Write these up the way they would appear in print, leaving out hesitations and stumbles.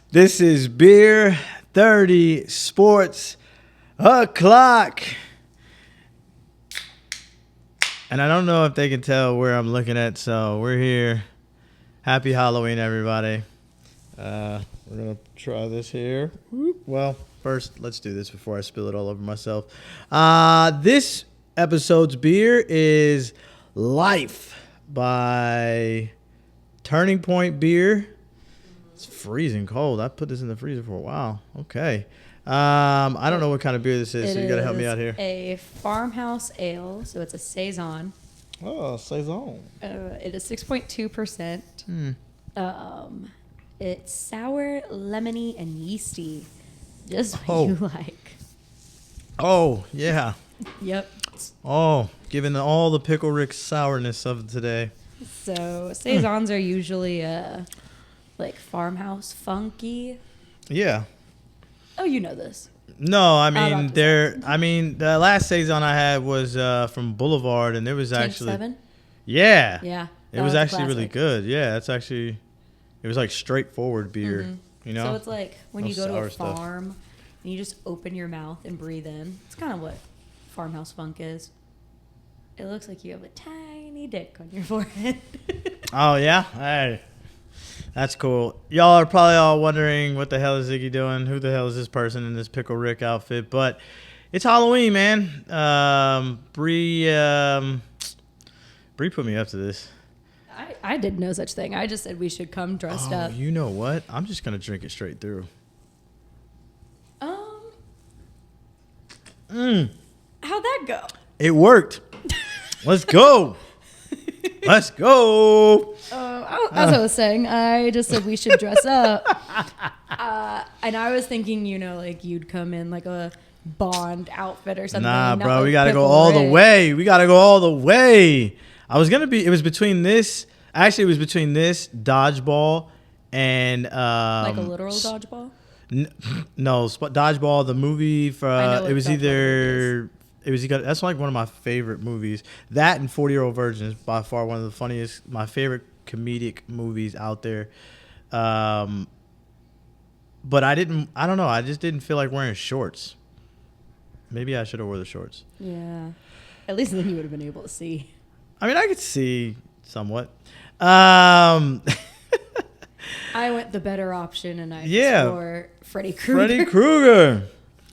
This is Beer 30 Sports O'Clock. And I don't know if they can tell where I'm looking at, so we're here. Happy Halloween, everybody. We're going to try this here. Well, first, let's do this before I spill it all over myself. This episode's beer is Life by Turning Point Beer. It's freezing cold. I put this in the freezer for a while. Okay. I don't know what kind of beer this is, so you got to help me out here. A Farmhouse ale, so it's a Saison. Oh, Saison. It is 6.2%. It's sour, lemony, and yeasty. Just what you like. Oh, yeah. Yep. Oh, given all the Pickle Rick sourness of today. So Saisons are usually like farmhouse funky. Yeah. Oh, you know this. No, I mean the last Saison I had was from Boulevard, and it was actually 7? Yeah. Yeah. It was actually really good. Yeah, it's actually it was like straightforward beer, you know? So it's like when No you go to a sour farm stuff. and you just open your mouth and breathe in. It's kind of what farmhouse funk is. It looks like you have a tiny dick on your forehead. Oh, yeah? Hey. That's cool. Y'all are probably all wondering what the hell is Ziggy doing? Who the hell is this person in this Pickle Rick outfit? But it's Halloween, man. Bri put me up to this. I did no such thing. I just said we should come dressed up. You know what? I'm just going to drink it straight through. How'd that go? It worked. Let's go. Let's go. As I was saying, I just said we should dress up. And I was thinking, like you'd come in like a Bond outfit or something. Nah, bro, like we got to go Pickle all Rick. the way. We got to go all the way. It was between this, dodgeball, and like a literal dodgeball? No, dodgeball, the movie for that's like one of my favorite movies. That and 40-Year-Old Virgin is by far one of the funniest, my favorite comedic movies out there. But I don't know, I just didn't feel like wearing shorts. Maybe I should have wore the shorts. Yeah. At least then you would have been able to see. I mean, I could see somewhat. I went the better option and I wore Freddy Krueger.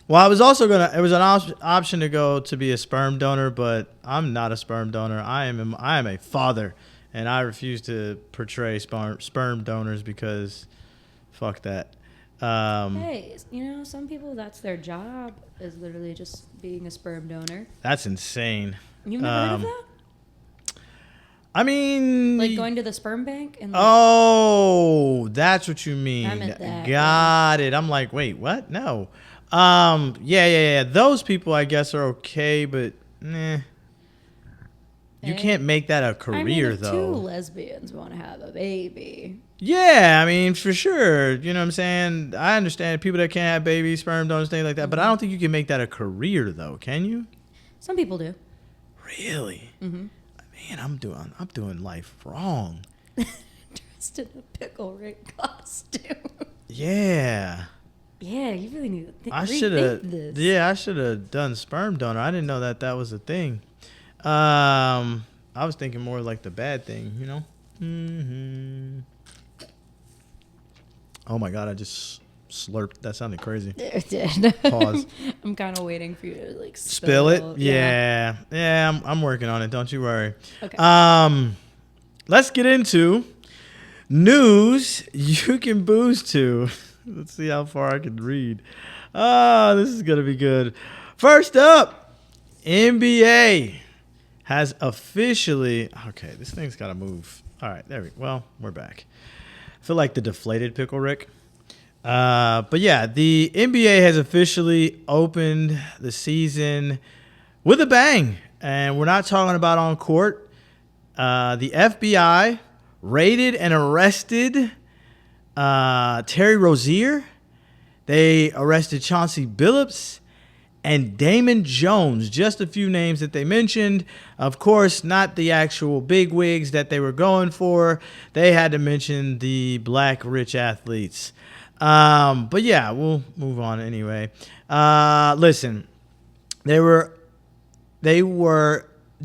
Well, I was also it was an option to go to be a sperm donor, but I'm not a sperm donor. I am a father, and I refuse to portray sperm donors because fuck that. Hey, some people, that's their job, is literally just being a sperm donor. That's insane. You've never heard of that? I mean, like going to the sperm bank and that's what you mean. I meant that. Got it. I'm like, wait, what? No. Yeah. Those people, I guess, are okay, but you can't make that a career, though. Two lesbians want to have a baby. Yeah, I mean, for sure. You know what I'm saying? I understand people that can't have babies, sperm donors, things like that, but I don't think you can make that a career, though. Can you? Some people do. Really? Mm-hmm. Man, I'm doing life wrong. Dressed in a Pickle Rick costume. Yeah. Yeah, you really need to rethink this. Yeah, I should have done sperm donor. I didn't know that was a thing. I was thinking more like the bad thing, Mm-hmm. Oh my God, I just slurped. That sounded crazy. It did. Pause. I'm kind of waiting for you to like spill it. Yeah. I'm working on it. Don't you worry. Okay. Let's get into news you can booze to. Let's see how far I can read. This is gonna be good. First up, NBA has officially. Okay, this thing's gotta move. All right, there we go. Well, we're back. I feel like the deflated Pickle Rick. But yeah, the NBA has officially opened the season with a bang. And we're not talking about on court. The FBI raided and arrested Terry Rozier. They arrested Chauncey Billups. and Damon Jones. Just a few names that they mentioned. Of course, not the actual big wigs that they were going for. They had to mention the black rich athletes. But yeah, we'll move on anyway. Listen, they were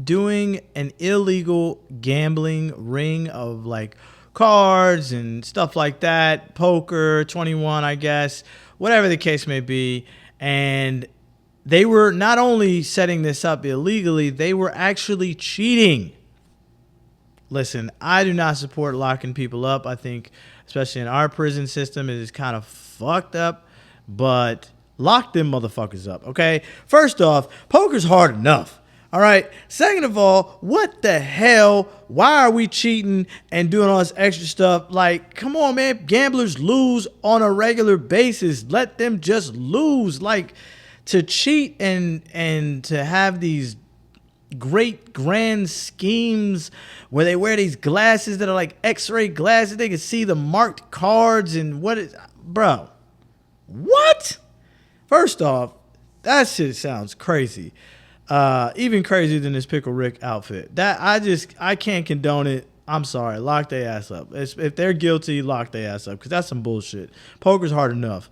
doing an illegal gambling ring of like cards and stuff like that, poker, 21, I guess, whatever the case may be. And they were not only setting this up illegally, they were actually cheating. Listen, I do not support locking people up. I think, especially in our prison system, it is kind of fucked up, but lock them motherfuckers up, okay? First off, poker's hard enough. All right. Second of all, what the hell? Why are we cheating and doing all this extra stuff? Like, come on, man. Gamblers lose on a regular basis. Let them just lose. Like, to cheat and to have these great grand schemes where they wear these glasses that are like X-ray glasses. They can see the marked cards and bro. What? First off, that shit sounds crazy. Even crazier than this Pickle Rick outfit. That I can't condone it. I'm sorry. Lock their ass up. If they're guilty, lock their ass up because that's some bullshit. Poker's hard enough.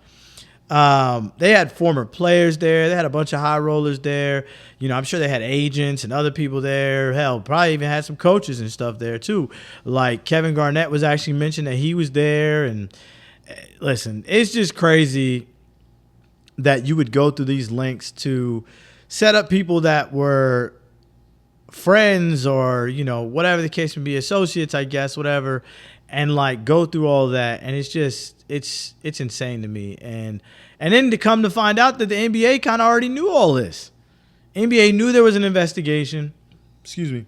They had former players there. They had a bunch of high rollers there. You know, I'm sure they had agents and other people there. Hell, probably even had some coaches and stuff there too. Like Kevin Garnett was actually mentioned that he was there. And listen, it's just crazy that you would go through these links to set up people that were friends or, you know, whatever the case may be, associates, I guess, whatever, and like go through all that. And it's just, it's insane to me. And then to come to find out that the NBA kind of already knew all this. NBA knew there was an investigation. Excuse me.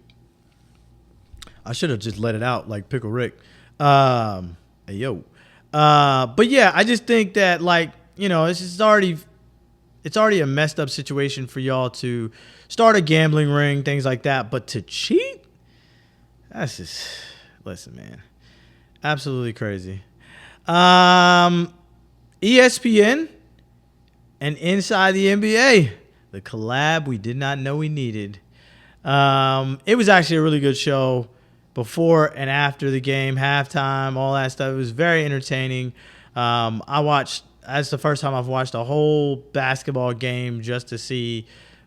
I should have just let it out like Pickle Rick. Hey, yo. But yeah, I just think that, like, you know, it's already a messed up situation for y'all to start a gambling ring, things like that. But to cheat? That's just, listen, man. Absolutely crazy. ESPN and Inside the NBA. The collab we did not know we needed. It was actually a really good show before and after the game, halftime, all that stuff. It was very entertaining. That's the first time I've watched a whole basketball game just to see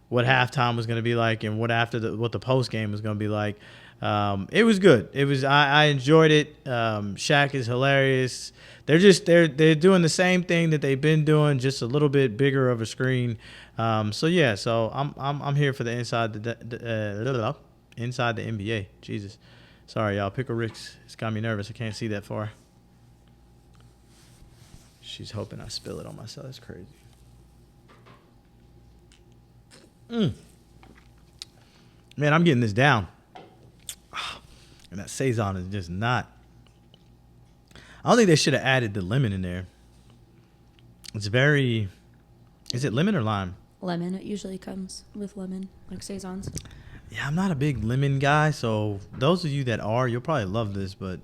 what halftime was going to be like and what the post game was going to be like. It was good. I enjoyed it. Shaq is hilarious. They're doing the same thing that they've been doing, just a little bit bigger of a screen. So I'm here for the inside the NBA. Jesus, sorry y'all. Pickle Rick's, it's got me nervous. I can't see that far. She's hoping I spill it on myself. That's crazy. Man, I'm getting this down. And that Saison is just not. I don't think they should have added the lemon in there. It's very. Is it lemon or lime? Lemon. It usually comes with lemon, like Saisons. Yeah, I'm not a big lemon guy. So those of you that are, you'll probably love this. But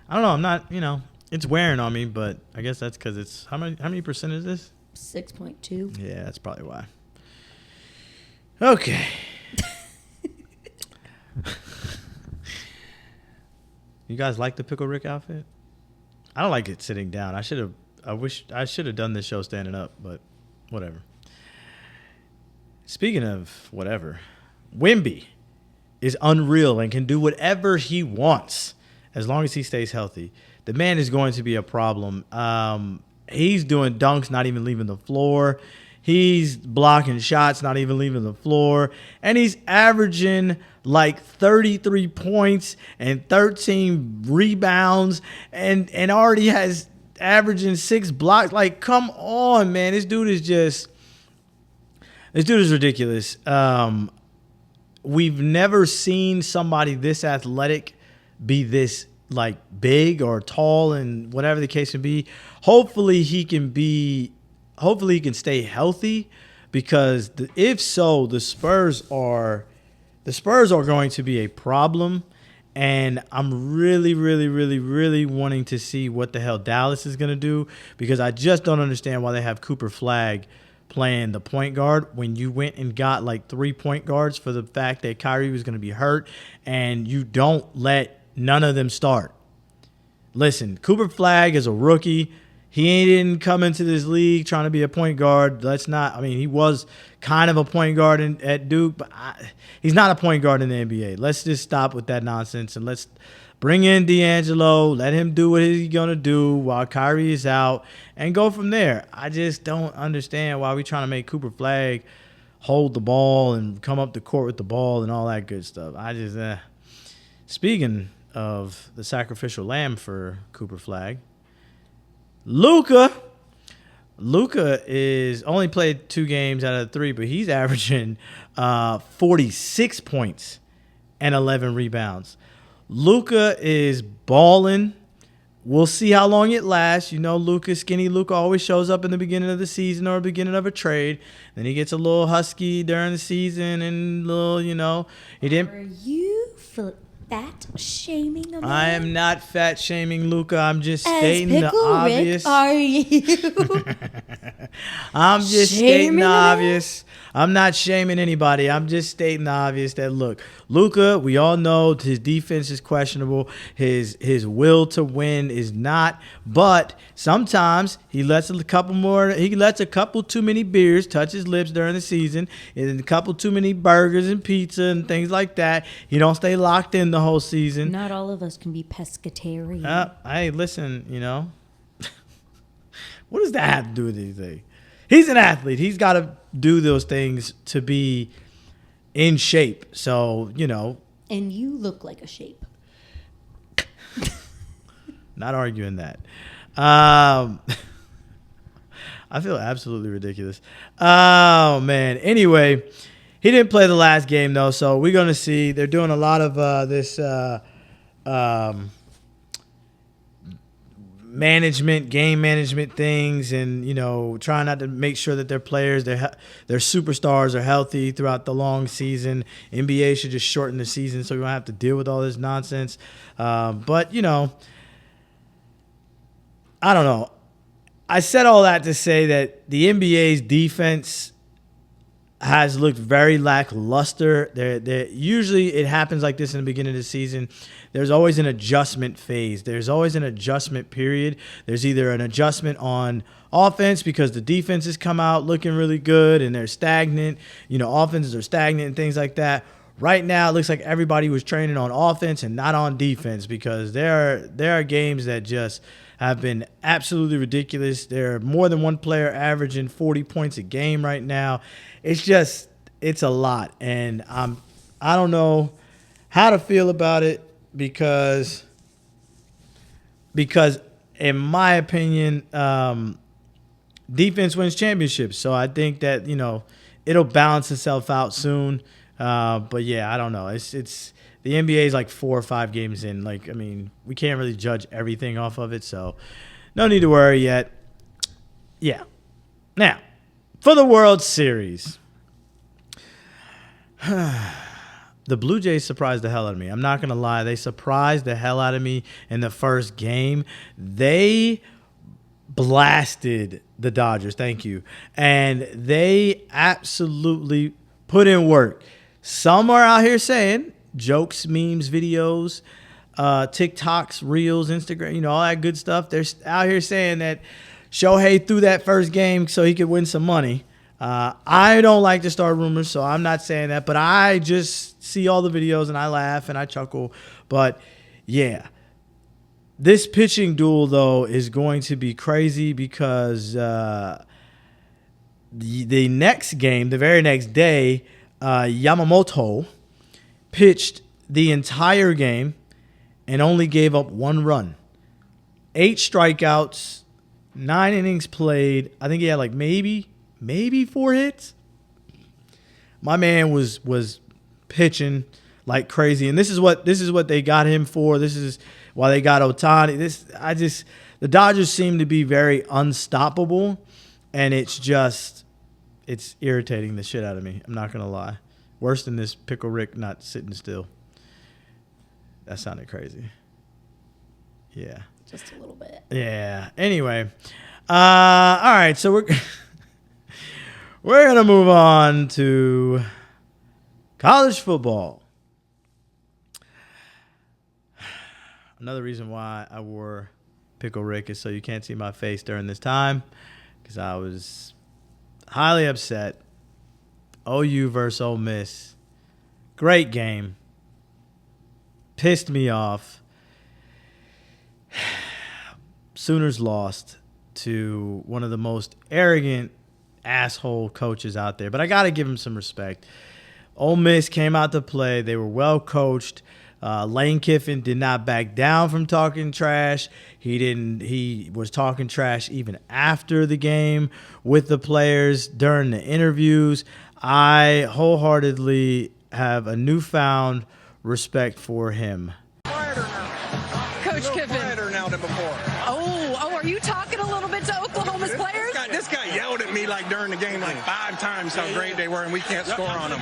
I don't know. I'm not, you know. It's wearing on me, but I guess that's because it's how many percent is this? 6.2. Yeah, that's probably why. Okay. You guys like the Pickle Rick outfit? I don't like it sitting down. I wish I should have done this show standing up, but whatever. Speaking of whatever, Wemby is unreal and can do whatever he wants as long as he stays healthy. The man is going to be a problem. He's doing dunks, not even leaving the floor. He's blocking shots, not even leaving the floor. And he's averaging like 33 points and 13 rebounds and already has averaging 6 blocks. Like, come on, man. This dude is ridiculous. We've never seen somebody this athletic be this like big or tall and whatever the case may be. Hopefully he can stay healthy, because if so, the Spurs are going to be a problem. And I'm really, really, really, really wanting to see what the hell Dallas is going to do, because I just don't understand why they have Cooper Flagg playing the point guard when you went and got like 3 point guards for the fact that Kyrie was going to be hurt, and you don't let none of them start. Listen, Cooper Flag is a rookie. He didn't come into this league trying to be a point guard. He was kind of a point guard at Duke, but he's not a point guard in the NBA. Let's just stop with that nonsense and let's bring in D'Angelo, let him do what he's going to do while Kyrie is out, and go from there. I just don't understand why we're trying to make Cooper Flag hold the ball and come up the court with the ball and all that good stuff. Speaking of the sacrificial lamb for Cooper Flag, Luka is only played 2 games out of 3, but he's averaging 46 points and 11 rebounds. Luka is balling. We'll see how long it lasts. You know, skinny Luka always shows up in the beginning of the season or beginning of a trade. Then he gets a little husky during the season and he didn't. Are you fat shaming a man? I am not fat shaming Luka. I'm just stating the Pickle obvious. Rick, are you? I'm just Shaming stating the a man? obvious. I'm not shaming anybody. I'm just stating the obvious that, look, Luka, we all know his defense is questionable. His will to win is not. But sometimes he lets a couple too many beers touch his lips during the season, and a couple too many burgers and pizza and things like that. He don't stay locked in the whole season. Not all of us can be pescatarian. Hey, listen, what does that have to do with anything? He's an athlete. He's got to do those things to be in shape. So, And you look like a shape. Not arguing that. I feel absolutely ridiculous. Oh, man. Anyway, he didn't play the last game, though, so we're going to see. They're doing a lot of this game management things, and trying not to make sure that their players, their superstars, are healthy throughout the long season. NBA should just shorten the season so we don't have to deal with all this nonsense. But I don't know. I said all that to say that the NBA's defense has looked very lackluster. Usually it happens like this in the beginning of the season. There's always an adjustment phase. There's always an adjustment period. There's either an adjustment on offense because the defenses come out looking really good and they're stagnant. Offenses are stagnant and things like that. Right now, it looks like everybody was training on offense and not on defense because there are games that just have been absolutely ridiculous. There are more than one player averaging 40 points a game right now. It's a lot, and I don't know how to feel about it because in my opinion, defense wins championships. So I think that it'll balance itself out soon. But yeah, I don't know. It's the NBA is like 4 or 5 games in. We can't really judge everything off of it, so no need to worry yet. Yeah. Now, for the World Series, the Blue Jays surprised the hell out of me. I'm not going to lie. They surprised the hell out of me in the first game. They blasted the Dodgers. Thank you. And they absolutely put in work. Some are out here saying jokes, memes, videos, TikToks, Reels, Instagram, all that good stuff. They're out here saying that Shohei threw that first game so he could win some money. I don't like to start rumors, so I'm not saying that. But I just see all the videos and I laugh and I chuckle. But, yeah. This pitching duel, though, is going to be crazy because the next game, the very next day, Yamamoto pitched the entire game and only gave up 1 run. 8 strikeouts, 9 innings played. I think he had maybe 4 hits. My man was pitching like crazy, and this is what they got him for. This is why they got Ohtani. The Dodgers seem to be very unstoppable, and it's irritating the shit out of me. I'm not gonna lie. Worse than this Pickle Rick not sitting still. That sounded crazy. Yeah. Just a little bit. Yeah. Anyway. All right. So We're going to move on to college football. Another reason why I wore Pickle Rick is so you can't see my face during this time, because I was highly upset. OU versus Ole Miss. Great game. Pissed me off. Sooners lost to one of the most arrogant asshole coaches out there, but I got to give him some respect. Ole Miss came out to play. They were well coached. Lane Kiffin did not back down from talking trash. He was talking trash even after the game with the players during the interviews. I wholeheartedly have a newfound respect for him. Coach Kiffin. Quieter now than before. Oh, are you talking a little bit to Oklahoma's players? This guy yelled at me like during the game like 5 times how great they were and we can't score on them.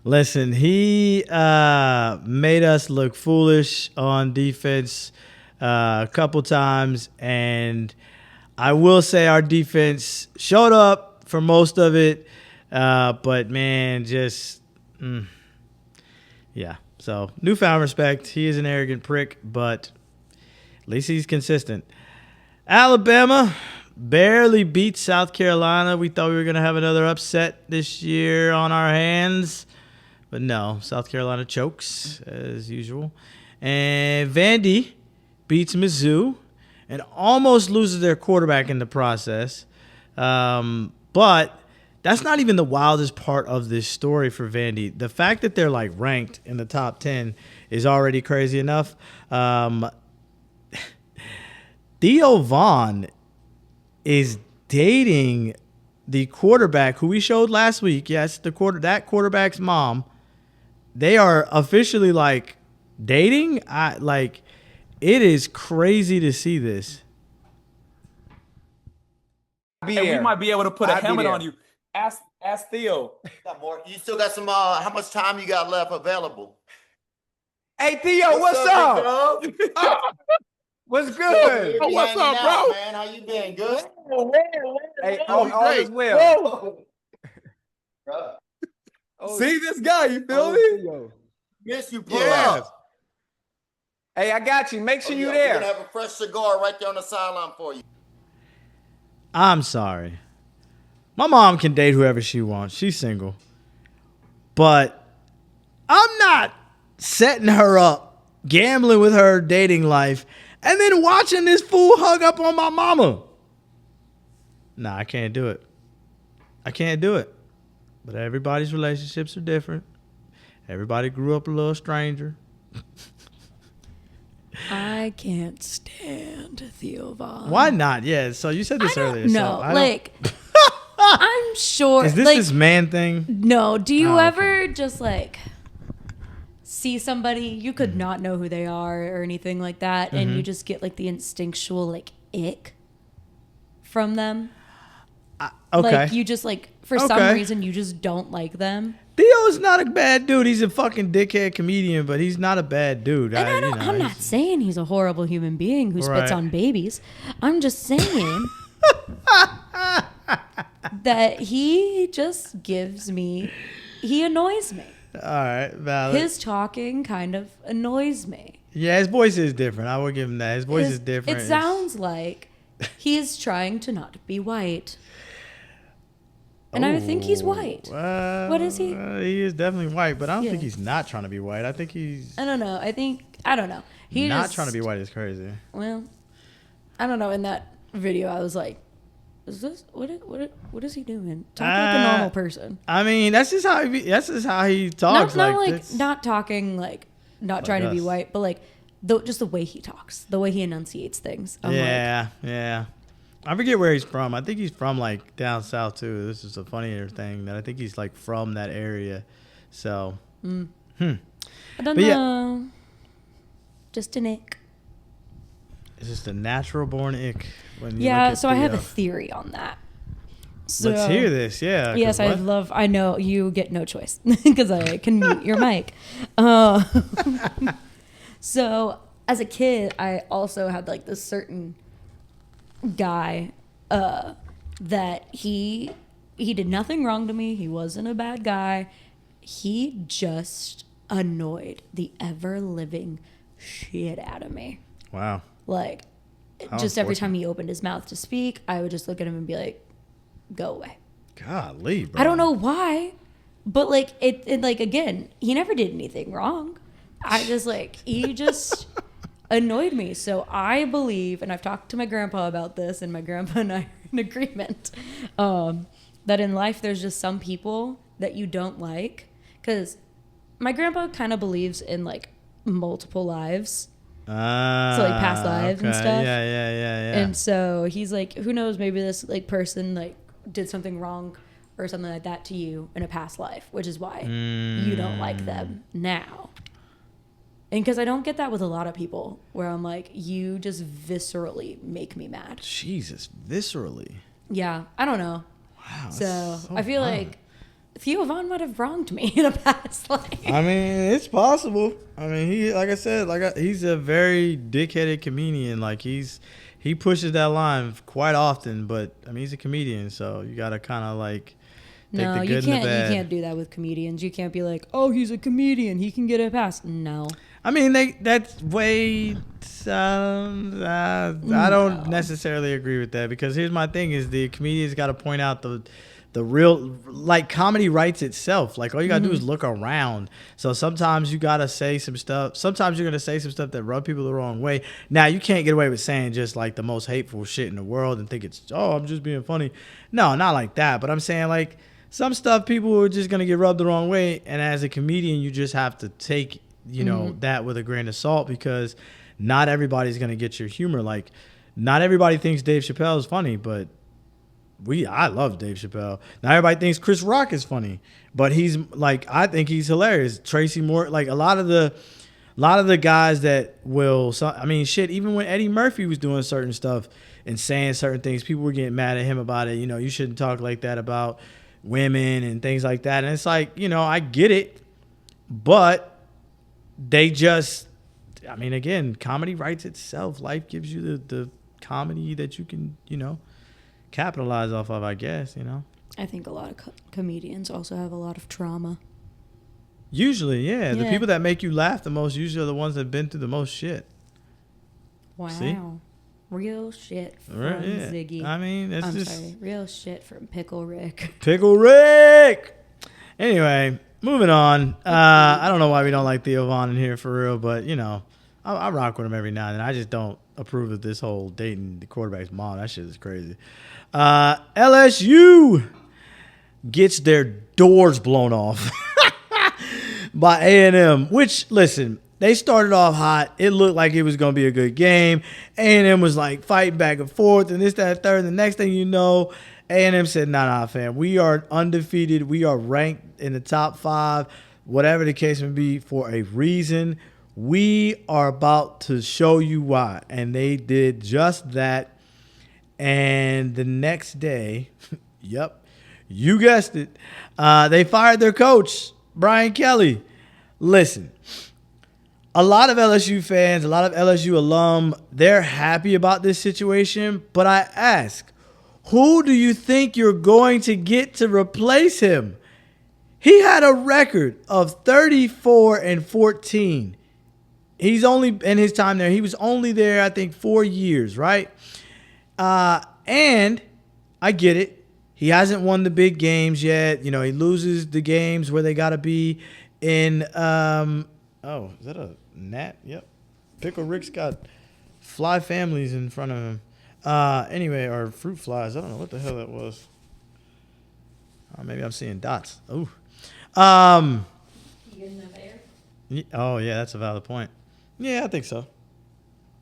Listen, he made us look foolish on defense a couple times, and I will say our defense showed up for most of it, but, man, just, yeah. So, newfound respect. He is an arrogant prick, but at least he's consistent. Alabama barely beat South Carolina. We thought we were going to have another upset this year on our hands. But no, South Carolina chokes, as usual. And Vandy beats Mizzou and almost loses their quarterback in the process. But that's not even the wildest part of this story for Vandy. The fact that they're, like, ranked in the top 10 is already crazy enough. Theo Vaughn is dating the quarterback who we showed last week. Yes, that quarterback's mom. They are officially, like, dating. It is crazy to see this. And we might be able to put a helmet on you. Ask Theo. Got more. You still got some. How much time you got left available? Hey Theo, what's up? What's good? Oh, What's up, bro? Man, how you been? Good. Hey, all is well. See this guy, you feel me? Miss you, pull Yes. up. Hey, I got you. Make sure you We're there. gonna have a fresh cigar right there on the sideline for you. I'm sorry. My mom can date whoever she wants. She's single. But I'm not setting her up, gambling with her dating life, and then watching this fool hug up on my mama. Nah, I can't do it. I can't do it. But everybody's relationships are different. Everybody grew up a little stranger. I can't stand Theo Vaughn. Why not? Yeah, so you said this earlier. No, so like, I'm sure. Is this like, this man thing? No. Do you okay. ever just, like, see somebody, you could not know who they are or anything like that, and you just get, like, the instinctual, like, ick from them? Okay. Like, you just, like, for some reason, you just don't like them. Theo's not a bad dude. He's a fucking dickhead comedian, but he's not a bad dude. And I'm not saying he's a horrible human being who spits on babies. I'm just saying that he just he annoys me. All right, valid. His talking kind of annoys me. Yeah, his voice is different. I will give him that. His voice is different. It sounds like he's trying to not be white. And I think he's white. What is he? He is definitely white, but I don't think he's not trying to be white. I think he's... I don't know. I don't know. He's not trying to be white is crazy. Well, I don't know. In that video, I was like, "Is this what is he doing? Talk like a normal person." I mean, that's just how he talks. Not talking like not trying to be white, but like just the way he talks, the way he enunciates things. Yeah. I forget where he's from. I think he's from like down south too. This is a funnier thing that I think he's like from that area. So, I don't know. Yeah. Just an ick. It's just a natural born ick. When you so I have a theory on that. So, let's hear this. Yeah. Yes, I know you get no choice because I can mute your mic. So as a kid, I also had like this certain guy that he did nothing wrong to me. He wasn't a bad guy. He just annoyed the ever-living shit out of me. Wow. Like, just every time he opened his mouth to speak, I would just look at him and be like, go away. Golly, bro. I don't know why, but like it like again, he never did anything wrong. I just like he just annoyed me. So I believe, and I've talked to my grandpa about this, and my grandpa and I are in agreement, that in life there's just some people that you don't like, because my grandpa kind of believes in like multiple lives. So like past lives and stuff. Yeah. And so he's like, who knows, maybe this like person like did something wrong or something like that to you in a past life, which is why you don't like them now. And because I don't get that with a lot of people, where I'm like, you just viscerally make me mad. Jesus, viscerally. Yeah, I don't know. Wow. So I feel like Theo Von might have wronged me in a past life. I mean, it's possible. I mean, he, like I said, he's a very dickheaded comedian. Like he pushes that line quite often, but I mean, he's a comedian, so you gotta kind of like take the good and the bad. You can't do that with comedians. You can't be like, oh, he's a comedian, he can get a pass. No. I mean, that's way. I don't necessarily agree with that, because here's my thing: is the comedians got to point out the real, like, comedy writes itself. Like, all you gotta do is look around. So sometimes you gotta say some stuff. Sometimes you're gonna say some stuff that rub people the wrong way. Now, you can't get away with saying just like the most hateful shit in the world and think it's, oh, I'm just being funny. No, not like that. But I'm saying, like, some stuff people are just gonna get rubbed the wrong way, and as a comedian, you just have to take, you know, that with a grain of salt, because not everybody's gonna get your humor. Like, not everybody thinks Dave Chappelle is funny, but I love Dave Chappelle. Now everybody thinks Chris Rock is funny, but he's like, I think he's hilarious. Tracy Moore, like a lot of the guys that will, I mean, shit, even when Eddie Murphy was doing certain stuff and saying certain things, people were getting mad at him about it. You know, you shouldn't talk like that about women and things like that. And it's like, you know, I get it, but they just, I mean, again, comedy writes itself. Life gives you the comedy that you can, you know, capitalize off of, I guess, you know. I think a lot of comedians also have a lot of trauma. Usually, yeah. The people that make you laugh the most usually are the ones that have been through the most shit. Wow. See? Real shit from Ziggy. I mean, that's real shit from Pickle Rick. Pickle Rick! Anyway, moving on. I don't know why we don't like Theo Von in here for real, but, you know, I rock with him every now and then. I just don't approve of this whole dating the quarterback's mom. That shit is crazy. LSU gets their doors blown off by A&M, which, listen, they started off hot. It looked like it was going to be a good game. A&M was like fighting back and forth and this, that, third. And the next thing you know, A&M said, nah, fam. We are undefeated. We are ranked in the top 5, whatever the case may be, for a reason. We are about to show you why. And they did just that. And the next day, yep, you guessed it, they fired their coach, Brian Kelly. Listen, a lot of LSU fans, a lot of LSU alum, they're happy about this situation. But I ask, who do you think you're going to get to replace him? He had a record of 34-14. He's only, in his time there, he was only there, I think, 4 years, right? And I get it. He hasn't won the big games yet. You know, he loses the games where they got to be in, oh, is that a gnat? Yep. Pickle Rick's got fly families in front of him. Anyway, or fruit flies. I don't know what the hell that was. Maybe I'm seeing dots. Oh. You getting that there? Oh, yeah, that's a valid point. Yeah, I think so.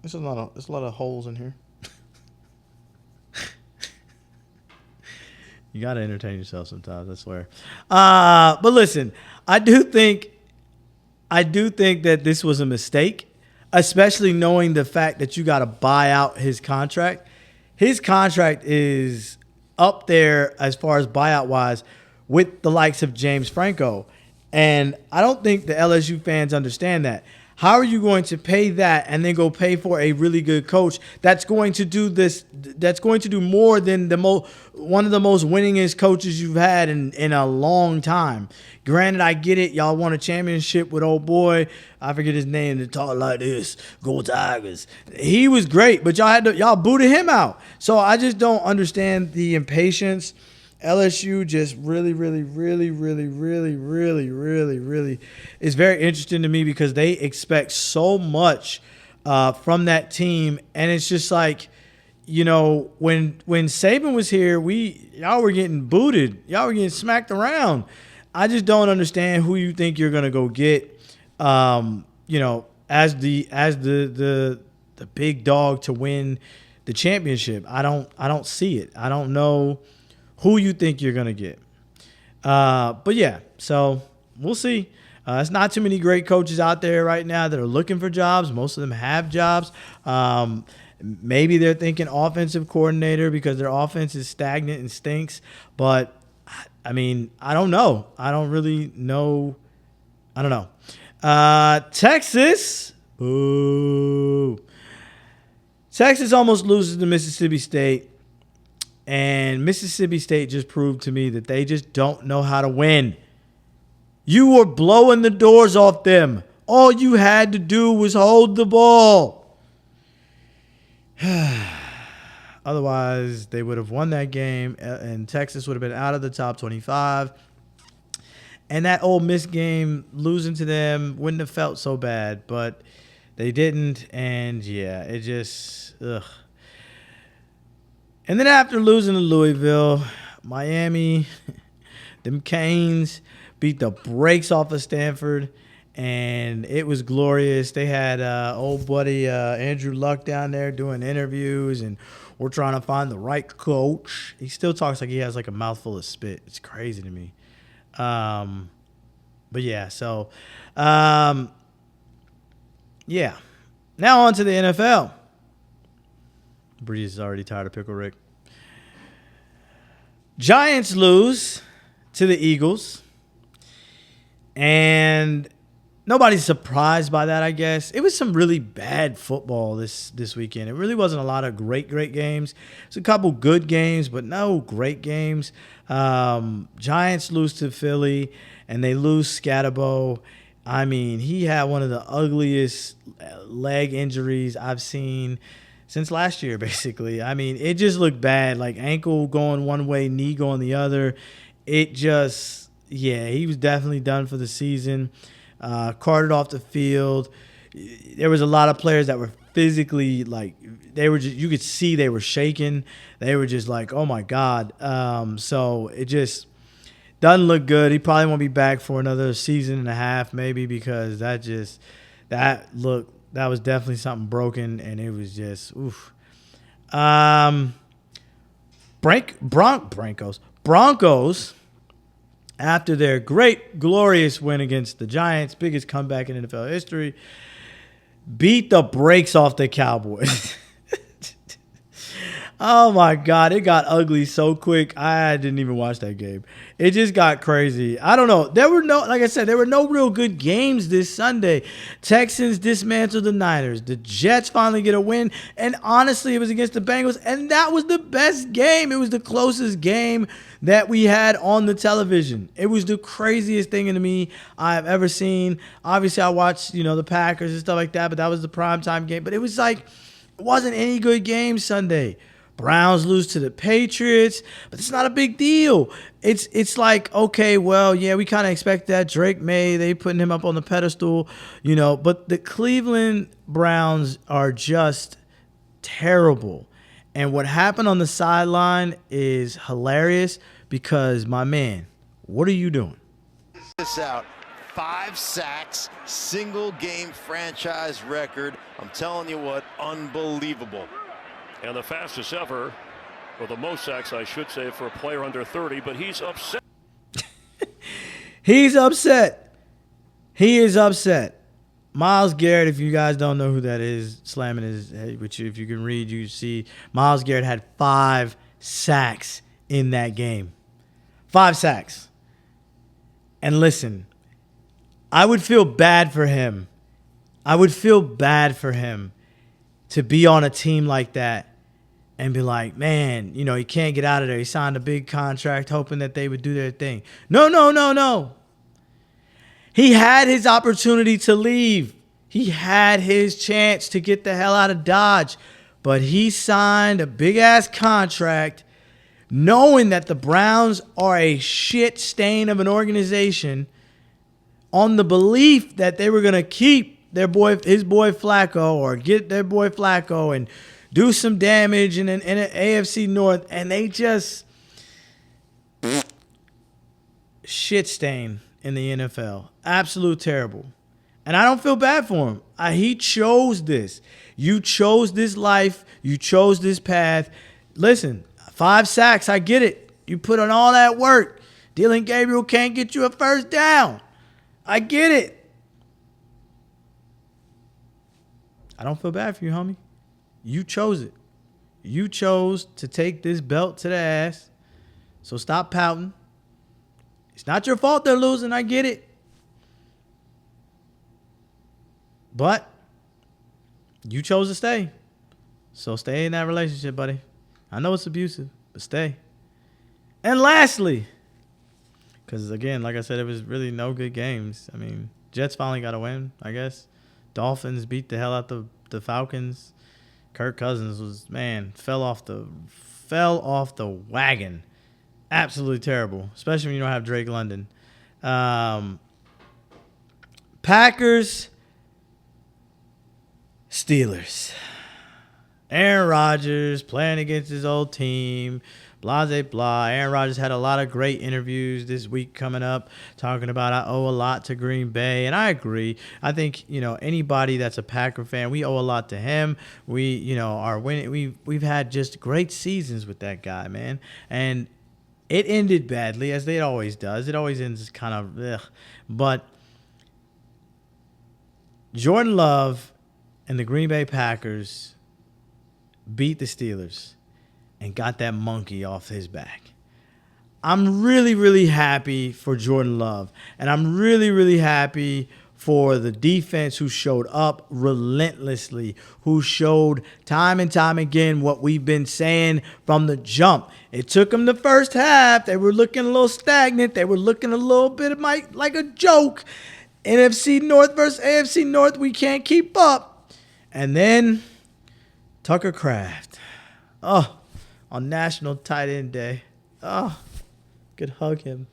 There's a lot of holes in here. You got to entertain yourself sometimes, I swear. But listen, I do think that this was a mistake, especially knowing the fact that you got to buy out his contract. His contract is up there as far as buyout-wise with the likes of James Franco. And I don't think the LSU fans understand that. How are you going to pay that and then go pay for a really good coach that's going to do this? That's going to do more than one of the most winningest coaches you've had in a long time. Granted, I get it. Y'all won a championship with old boy. I forget his name. To talk like this, go Tigers. He was great, but y'all booted him out. So I just don't understand the impatience. LSU just really is very interesting to me because they expect so much from that team. And it's just like, you know, when Saban was here, y'all were getting booted. Y'all were getting smacked around. I just don't understand who you think you're going to go get, you know, as the big dog to win the championship. I don't see it. I don't know who you think you're going to get. But, yeah, so we'll see. There's not too many great coaches out there right now that are looking for jobs. Most of them have jobs. Maybe they're thinking offensive coordinator because their offense is stagnant and stinks. But, I mean, I don't know. I don't really know. I don't know. Texas. Boo. Texas almost loses to Mississippi State. And Mississippi State just proved to me that they just don't know how to win. You were blowing the doors off them. All you had to do was hold the ball. Otherwise, they would have won that game, and Texas would have been out of the top 25. And that Ole Miss game, losing to them, wouldn't have felt so bad. But they didn't, and, yeah, it just, ugh. And then after losing to Louisville, Miami, them Canes beat the brakes off of Stanford, and it was glorious. They had old buddy Andrew Luck down there doing interviews, and we're trying to find the right coach. He still talks like he has like a mouthful of spit. It's crazy to me. But, yeah, so, yeah. Now on to the NFL. Breeze is already tired of Pickle Rick. Giants lose to the Eagles. And nobody's surprised by that, I guess. It was some really bad football this weekend. It really wasn't a lot of great games. It's a couple good games, but no great games. Giants lose to Philly, and they lose Scatterbo. I mean, he had one of the ugliest leg injuries I've seen since last year, basically. I mean, it just looked bad. Like ankle going one way, knee going the other. It just, yeah, he was definitely done for the season. Carted off the field. There was a lot of players that were physically, like, they were just, you could see they were shaking. They were just like, oh my God. So it just doesn't look good. He probably won't be back for another season and a half, maybe, because that was definitely something broken, and it was just, oof. Broncos, after their great, glorious win against the Giants, biggest comeback in NFL history, beat the brakes off the Cowboys. Oh, my God. It got ugly so quick. I didn't even watch that game. It just got crazy. I don't know. Like I said, there were no real good games this Sunday. Texans dismantled the Niners. The Jets finally get a win. And honestly, it was against the Bengals. And that was the best game. It was the closest game that we had on the television. It was the craziest thing to me I've ever seen. Obviously, I watched, the Packers and stuff like that, but that was the primetime game. But it was like, it wasn't any good game Sunday. Browns lose to the Patriots, but it's not a big deal. It's like, okay, well, yeah, we kind of expect that. Drake May, they putting him up on the pedestal, but the Cleveland Browns are just terrible. And what happened on the sideline is hilarious because, my man, what are you doing? This out. 5 sacks, single game franchise record. I'm telling you what, unbelievable. And the fastest ever, or the most sacks, I should say, for a player under 30, but he's upset. He's upset. He is upset. Myles Garrett, if you guys don't know who that is, slamming his head, which if you can read, you see Myles Garrett had 5 sacks in that game. 5 sacks. And listen, I would feel bad for him. I would feel bad for him to be on a team like that and be like, man, you know, he can't get out of there. He signed a big contract hoping that they would do their thing. No. He had his opportunity to leave. He had his chance to get the hell out of Dodge. But he signed a big-ass contract knowing that the Browns are a shit stain of an organization on the belief that they were going to keep his boy Flacco or get their boy Flacco and do some damage in an AFC North, and they just shit stain in the NFL. Absolute terrible. And I don't feel bad for him. He chose this. You chose this life. You chose this path. Listen, 5 sacks, I get it. You put on all that work. Dylan Gabriel can't get you a first down. I get it. I don't feel bad for you, homie. You chose it. You chose to take this belt to the ass. So stop pouting. It's not your fault they're losing. I get it. But you chose to stay. So stay in that relationship, buddy. I know it's abusive, but stay. And lastly, because again, like I said, it was really no good games. I mean, Jets finally got a win, I guess. Dolphins beat the hell out the Falcons. Kirk Cousins was, man, fell off the wagon. Absolutely terrible, especially when you don't have Drake London. Packers, Steelers. Aaron Rodgers playing against his old team. Blah, blah. Aaron Rodgers had a lot of great interviews this week coming up talking about I owe a lot to Green Bay. And I agree. I think, you know, anybody that's a Packer fan, we owe a lot to him. We, you know, are winning. We've had just great seasons with that guy, man. And it ended badly, as it always does. It always ends kind of ugh. But Jordan Love and the Green Bay Packers beat the Steelers and got that monkey off his back. I'm really, really happy for Jordan Love. And I'm really, really happy for the defense who showed up relentlessly, who showed time and time again what we've been saying from the jump. It took them the first half. They were looking a little stagnant. They were looking a little bit like a joke. NFC North versus AFC North, we can't keep up. And then Tucker Kraft. Oh, on National Tight End Day. Oh, could hug him.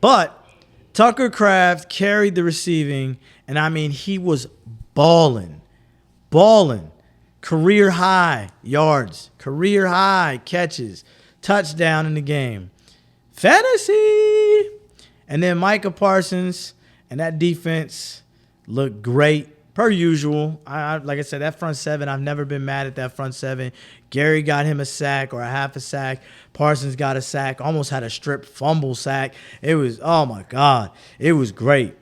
But Tucker Kraft carried the receiving, and I mean, he was balling. Career high yards, career high catches, touchdown in the game. Fantasy. And then Micah Parsons and that defense looked great. Per usual, like I said, that front seven, I've never been mad at that front seven. Gary got him a sack or a half a sack. Parsons got a sack, almost had a strip fumble sack. It was, oh my God, it was great.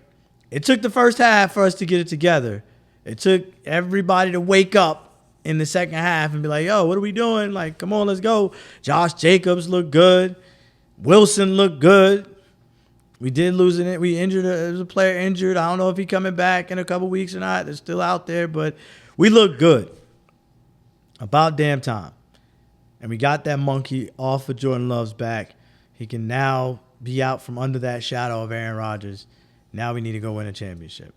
It took the first half for us to get it together. It took everybody to wake up in the second half and be like, yo, what are we doing? Like, come on, let's go. Josh Jacobs looked good. Wilson looked good. We did lose it. We injured. There was a player injured. I don't know if he's coming back in a couple weeks or not. They're still out there, but we look good. About damn time. And we got that monkey off of Jordan Love's back. He can now be out from under that shadow of Aaron Rodgers. Now we need to go win a championship.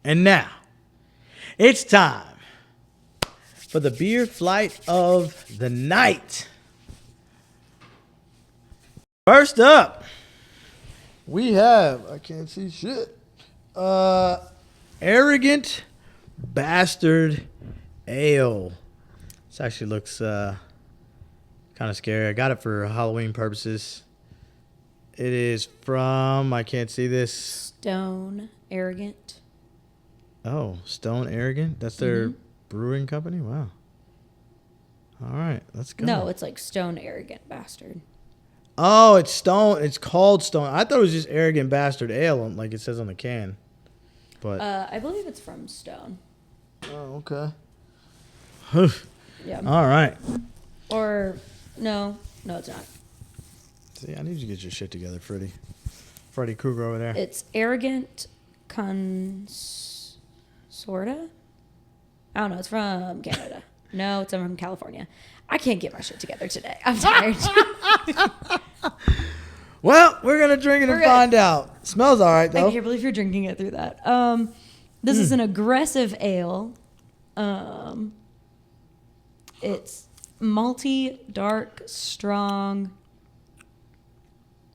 And now, it's time for the beer flight of the night. First up, we have, I can't see shit, Arrogant Bastard Ale. This actually looks kind of scary. I got it for Halloween purposes. It is from, I can't see this. Stone Arrogant. Oh, Stone Arrogant? That's their brewing company? Wow. All right, let's go. No, it's like Stone Arrogant Bastard. Oh, it's Stone. It's called Stone. I thought it was just Arrogant Bastard Ale, like it says on the can. But I believe it's from Stone. Oh, okay. Yeah. All right. Or no, it's not. See, I need you to get your shit together, Freddy. Freddy Krueger over there. It's arrogant consorta. I don't know. It's from Canada. No, it's from California. I can't get my shit together today. I'm tired. Well, we're going to drink it and find out. Smells all right, though. I can't believe you're drinking it through that. This is an aggressive ale. It's malty, dark, strong.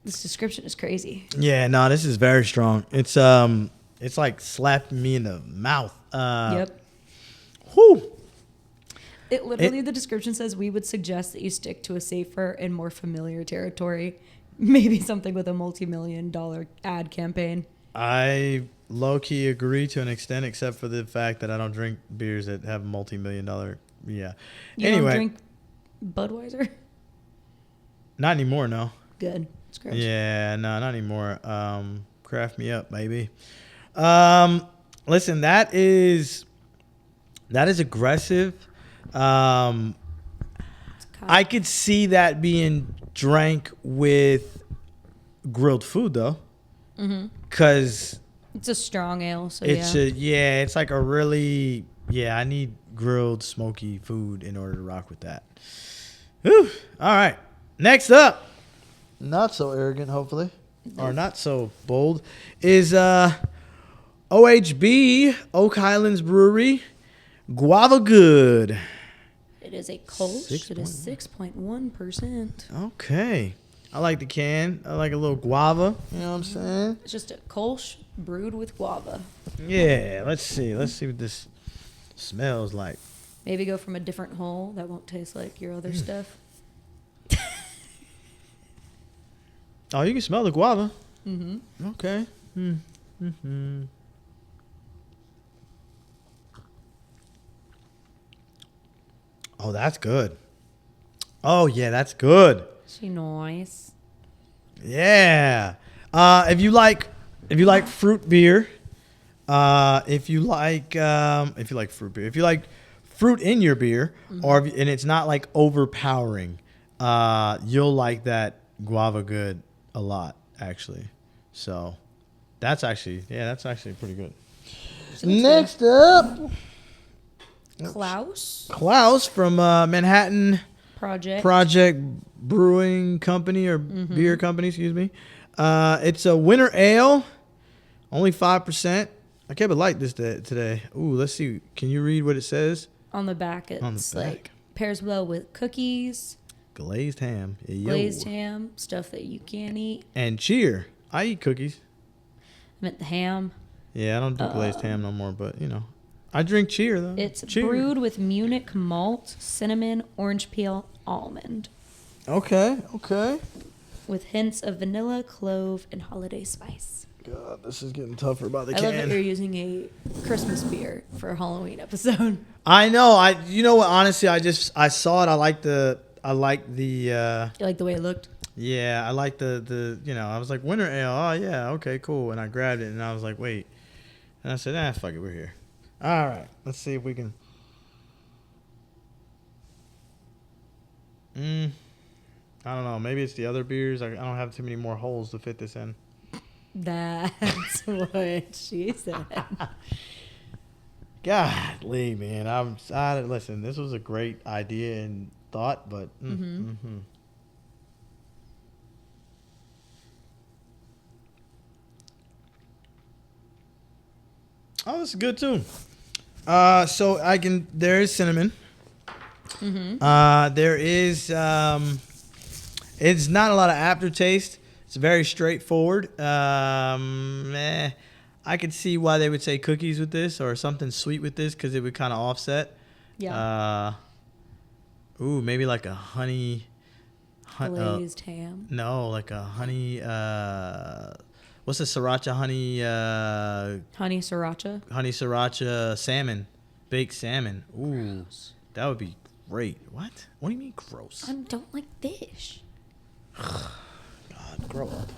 This description is crazy. Yeah, no, this is very strong. It's like slapping me in the mouth. Yep. Whew. The description says we would suggest that you stick to a safer and more familiar territory. Maybe something with a multi-million-dollar ad campaign. I low-key agree to an extent, except for the fact that I don't drink beers that have multi-million-dollar. Yeah. You don't drink Budweiser? Not anymore, no. Good. It's gross. Yeah, no, not anymore. Craft me up, baby. Listen, that is aggressive. I could see that being drank with grilled food, though. Because it's a strong ale, so it's like a really, I need grilled, smoky food in order to rock with that. Whew. All right. Next up, not so arrogant, hopefully, or not so bold, is OHB, Oak Highlands Brewery, Guava Good. It is a Kolsch. It is 6.1%. Okay. I like the can. I like a little guava. You know what I'm saying? It's just a Kolsch brewed with guava. Yeah. Let's see. Let's see what this smells like. Maybe go from a different hole that won't taste like your other stuff. Oh, you can smell the guava. Mm-hmm. Okay. Mm-hmm. Oh, that's good. Oh, yeah, that's good. She nice. Yeah. If you like fruit beer, if you like fruit beer, if you like fruit in your beer, and it's not like overpowering, you'll like that Guava Good a lot, actually. So that's actually pretty good. Next up, Klaus from Manhattan Project Brewing Company or beer company, excuse me. It's a winter ale, only 5%. I kept it light this day today. Ooh, let's see. Can you read what it says? On the back, it's like pairs well with cookies, glazed ham, stuff that you can't eat. And cheer. I eat cookies. I meant the ham. Yeah, I don't do glazed ham no more, but you know, I drink cheer though. It's brewed with Munich malt, cinnamon, orange peel, almond. Okay. With hints of vanilla, clove, and holiday spice. God, this is getting tougher about the can. I love that you're using a Christmas beer for a Halloween episode. I know. You know what? Honestly, I saw it. I like the. You like the way it looked? Yeah, I like the. You know, I was like winter ale. Oh yeah, okay, cool. And I grabbed it, and I was like, wait. And I said, fuck it, we're here. All right, let's see if we can. I don't know. Maybe it's the other beers. I don't have too many more holes to fit this in. That's what she said. Golly, man. Listen, this was a great idea and thought, but Oh, this is good too. So there is cinnamon. There is it's not a lot of aftertaste. It's very straightforward. I could see why they would say cookies with this or something sweet with this because it would kind of offset. Yeah. Maybe like a honey. Glazed ham. No, like a honey. What's the sriracha honey? Honey sriracha. Honey sriracha salmon, baked salmon. Ooh, gross. That would be great. What? What do you mean gross? I don't like fish. God, grow up.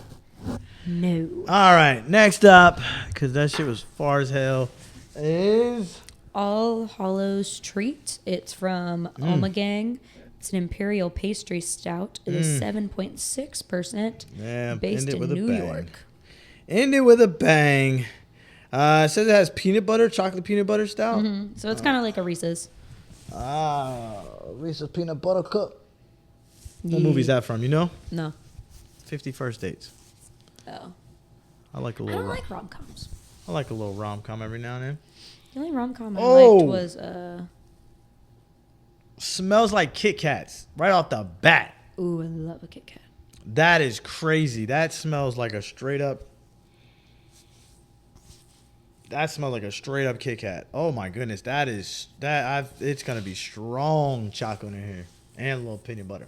No. All right, next up, because that shit was far as hell, is All Hallows Treat. It's from Omegang. It's an imperial pastry stout. It is 7.6%. Yeah, based in New York. Ended with a bang. It says it has chocolate peanut butter stout. Mm-hmm. So it's kind of like a Reese's. Reese's peanut butter cup. What movie is that from? You know? No. 50 First Dates. Oh. I like a I little. don't like rom-coms. I like a little rom-com every now and then. The only rom-com I liked was Smells like Kit Kats right off the bat. Ooh, I love a Kit Kat. That is crazy. That smells like a straight up. That smells like a straight up Kit Kat. Oh my goodness, it's gonna be strong chocolate in here and a little peanut butter.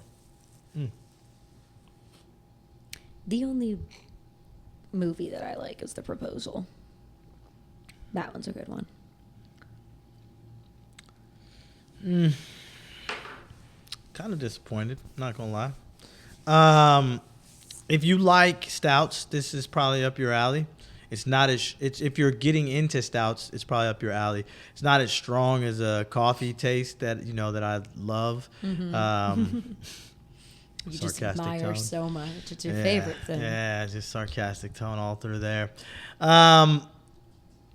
The only movie that I like is The Proposal. That one's a good one. Kind of disappointed, not gonna lie. If you like stouts, this is probably up your alley. It's not as if you're getting into stouts, it's probably up your alley. It's not as strong as a coffee taste that I love. Mm-hmm. You just admire tone. so much. It's your favorite thing. Yeah, just sarcastic tone all through there.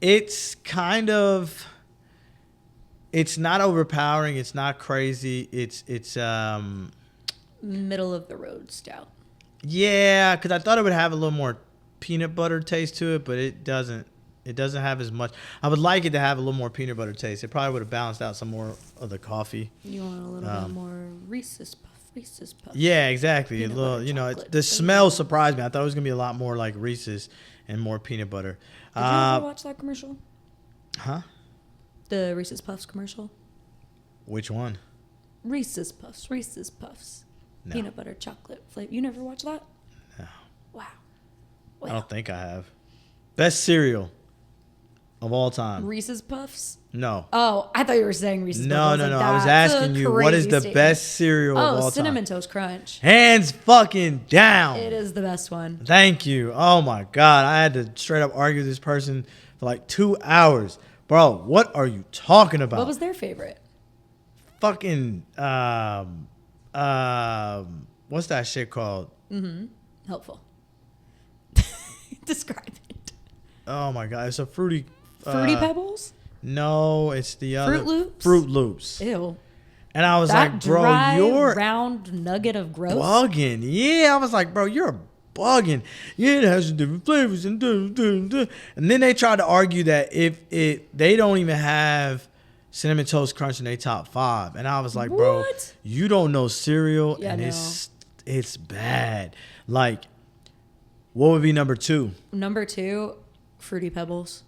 It's kind of. It's not overpowering. It's not crazy. It's middle of the road stout. Yeah, because I thought it would have a little more peanut butter taste to it, but it doesn't. It doesn't have as much. I would like it to have a little more peanut butter taste. It probably would have balanced out some more of the coffee. You want a little bit more Reese's Puff. Yeah, exactly. A little, the smell surprised me. I thought it was gonna be a lot more like Reese's and more peanut butter. Did you ever watch that commercial? Huh? The Reese's Puffs commercial. Which one? Reese's Puffs. Reese's Puffs. No. Peanut butter chocolate flavor. You never watched that? No. Wow. I don't think I have. Best cereal of all time. Reese's Puffs? No. Oh, I thought you were saying Reese's No, Puffs. no. I was asking you, what is the best cereal of all time? Cinnamon Toast Crunch. Hands fucking down. It is the best one. Thank you. Oh my God. I had to straight up argue with this person for like 2 hours. Bro, what are you talking about? What was their favorite? Fucking, what's that shit called? Helpful. Describe it. Oh my God. It's a fruity. Fruity Pebbles? No, it's the other. Fruit Loops? Fruit Loops. Ew. And I was That like, bro, dry, you're round nugget of gross. bugging. Yeah, I was like, bro, you're bugging. Yeah, it has different flavors and and then they tried to argue that if they don't even have Cinnamon Toast Crunch in their top 5, and I was like, bro, What? you don't know cereal, Yeah, and no. it's bad. Like, what would be number 2? Number 2, Fruity Pebbles.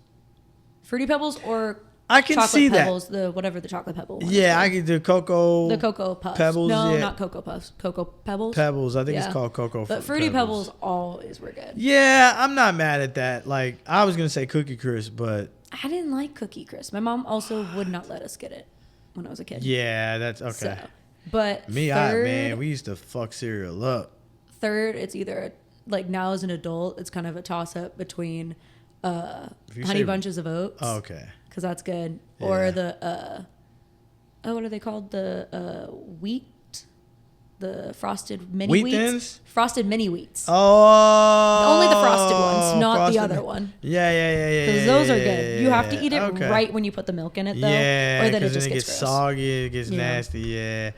Fruity Pebbles or I can chocolate see pebbles, the whatever the chocolate pebble one is Yeah, called. I could do Cocoa. The Cocoa Puffs. Pebbles, No, yeah. not Cocoa Puffs. Cocoa Pebbles. Pebbles. I think Yeah. it's called Cocoa. But Fruity Pebbles always were good. Yeah, I'm not mad at that. Like, I was gonna say Cookie Crisp, but I didn't like Cookie Crisp. My mom also would not let us get it when I was a kid. yeah, that's okay. So, but Me, third, we used to fuck cereal up. third, it's either like now as an adult, it's kind of a toss up between If you Honey say- Bunches of Oats. Oh, okay. Because that's good. Yeah. Or the what are they called? The wheat, the frosted mini Wheat wheats. Thins? Frosted mini wheats. Oh, Only the frosted ones, not frosted- the other one. Yeah. Because those are good. You have to eat it Okay. right when you put the milk in it, though. Yeah, or then it because just then it gets gets gross. soggy, it gets Yeah. nasty. Yeah.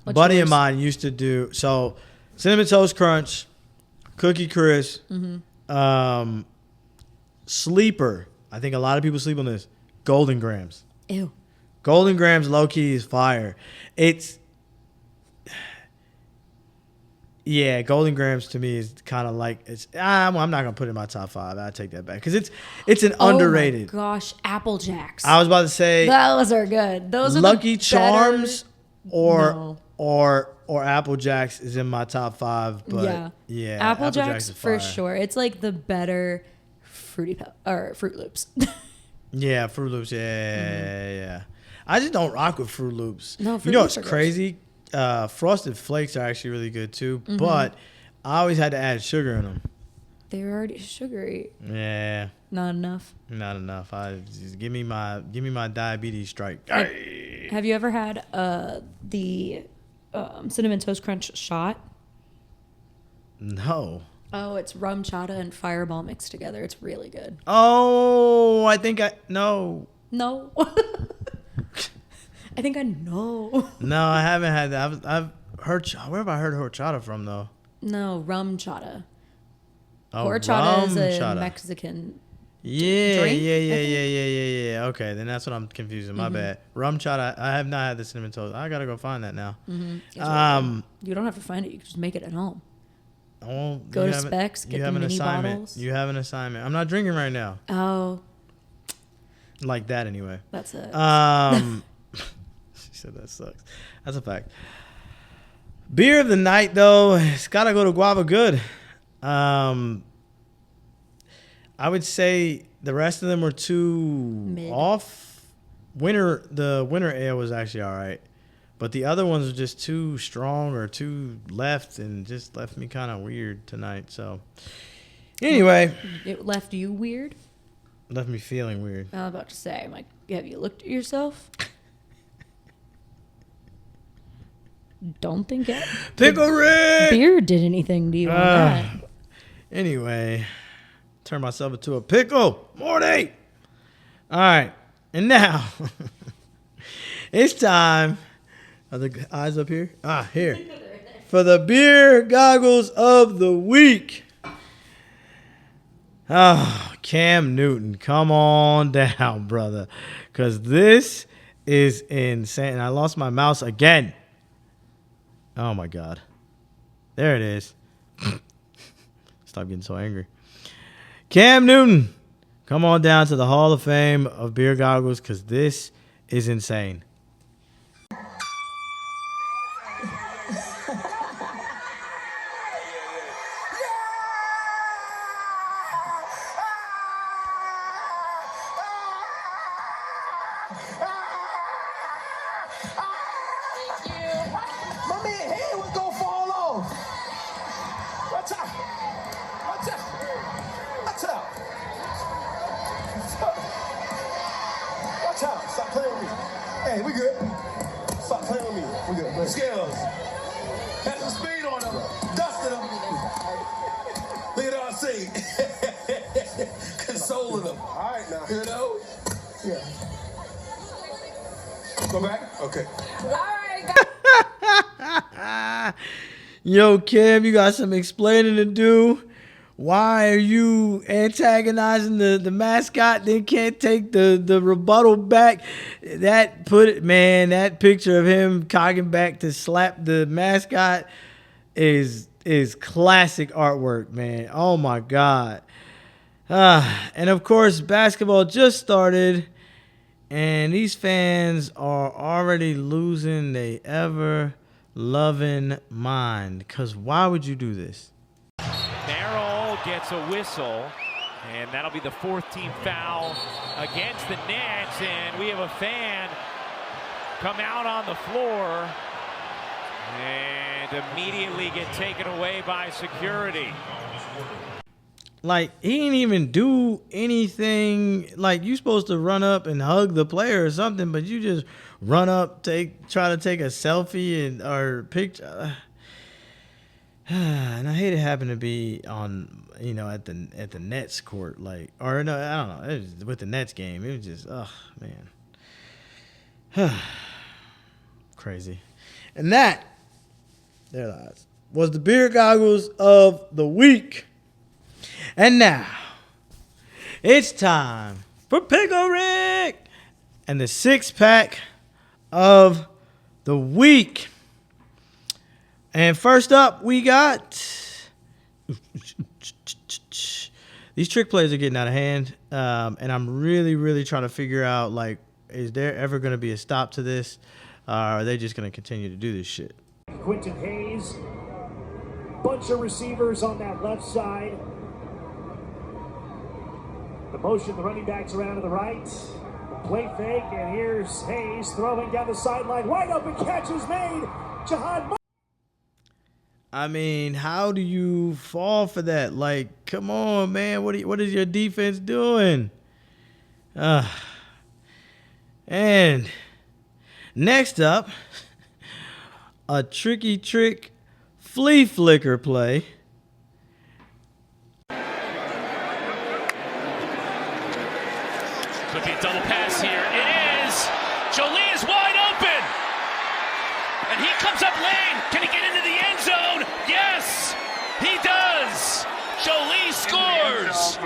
What's Buddy of yours? mine used to do so. Cinnamon Toast Crunch, Cookie Crisp, Mm-hmm. Sleeper. I think a lot of people sleep on this. Golden Grams. Ew. Golden Grams low key is fire. It's Golden Grams to me is kind of like I'm not gonna put it in my top 5. I take that back because it's an underrated. Oh my gosh, Apple Jacks. I was about to say Those are good. Those are Lucky the Charms No. or Apple Jacks is in my top 5. But yeah, Apple Jacks is for fire. sure. It's like the better Fruit Loops. Yeah, Fruit Loops. Yeah. I just don't rock with Fruit Loops. No, you Fruit know Loops what's are crazy? Frosted Flakes are actually really good too, but I always had to add sugar in them. They're already sugary. Yeah, Not enough. not enough. I just give me my diabetes strike. Have you ever had the Cinnamon Toast Crunch shot? No. Oh, it's RumChata and Fireball mixed together. It's really good. Oh, I think no. No. I think I know. No, I haven't had that. I've heard. Where have I heard horchata from though? No, RumChata. Oh, Horchata is a RumChata. Mexican. Yeah, drink, yeah. Okay, then that's what I'm confusing. My bad. RumChata. I have not had the cinnamon toast. I gotta go find that now. Really you don't have to find it. You can just make it at home. Oh, Go to Specs, get the mini bottles. You have an assignment. I'm not drinking right now. Oh, Like that anyway. that's it. She said that sucks. That's a fact. Beer of the night though, it's gotta go to Guava Good. I would say the rest of them were too Mid. off. The winter ale was actually all right, but the other ones were just too strong or too left and just left me kind of weird tonight. So anyway, It left you weird? left me feeling weird. I was about to say, I'm like, have you looked at yourself? Don't think it. Pickle Rick. Beer did anything to you on that. Anyway, turn myself into a pickle. Morty. All right, and now it's time. Are the eyes up here? Here. For the beer goggles of the week. Oh, Cam Newton, come on down, brother. Because this is insane. I lost my mouse again. Oh, my God. There it is. Stop getting so angry. Cam Newton, come on down to the Hall of Fame of beer goggles because this is insane. My man head was gonna fall off. Watch out. Watch out. Watch out. Watch out. Stop playing with me. Hey, we good. Stop playing with me. We good. Skills. Had some speed on them. Dusted them. Look at all I see. Consoling them. All right now. You know? Yeah. Go back? Okay. All right, guys. Yo, Cam, you got some explaining to do. Why are you antagonizing the mascot? Then can't take the rebuttal back. That picture of him cocking back to slap the mascot is classic artwork, man. Oh my God. And of course, basketball just started, and these fans are already losing their ever-loving mind. Because why would you do this? Merrill gets a whistle, and that'll be the fourth team foul against the Nets, and we have a fan come out on the floor and immediately get taken away by security. Like, he didn't even do anything. Like, you supposed to run up and hug the player or something, but you just run up, try to take a selfie or picture. And I hate it happened to be on, at the Nets court, like, or no, I don't know, it was with the Nets game. It was just, man, crazy. And that, there lies, was the beer goggles of the week. And now, it's time for Pickle Rick and the 6-pack of the week. And first up, we got these trick plays are getting out of hand, and I'm really, really trying to figure out, like, is there ever going to be a stop to this, or are they just going to continue to do this shit? Quentin Hayes, bunch of receivers on that left side. The motion, the running backs around to the right. Play fake, and here's Hayes throwing down the sideline. Wide open catch is made. Jahan. I mean, how do you fall for that? Like, come on, man. What is your defense doing? And next up, a tricky trick flea flicker play. be a double pass here. It is. Jolie is wide open. And he comes up lane. Can he get into the end zone? Yes, he does. Jolie scores.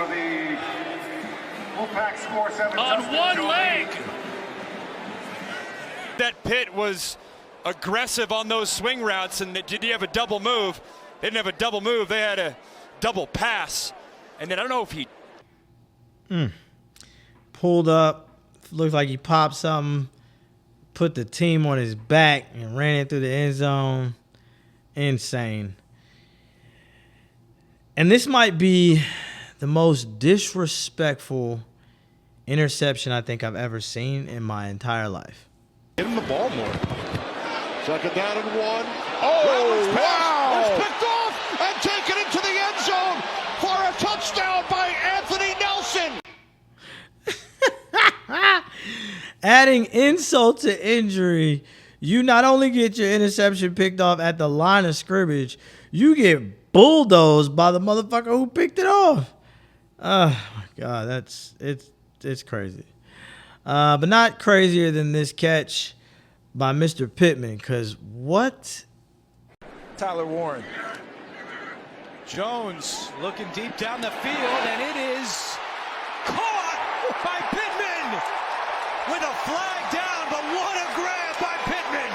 On one leg. That Pitt was aggressive on those swing routes, and did he have a double move? They didn't have a double move. They had a double pass. And then I don't know if he pulled up, looked like he popped something, put the team on his back and ran it through the end zone. Insane. And this might be the most disrespectful interception I think I've ever seen in my entire life. Get him the ball more. Second down and 1. Oh, wow! It's picked off and taken into the end zone for a touchdown by Anthony Nelson. Adding insult to injury, you not only get your interception picked off at the line of scrimmage, you get bulldozed by the motherfucker who picked it off. Oh my God, it's crazy. But not crazier than this catch by Mr. Pittman, because what? Tyler Warren. Jones looking deep down the field, and it is caught by Pittman with a flag down, but what a grab by Pittman.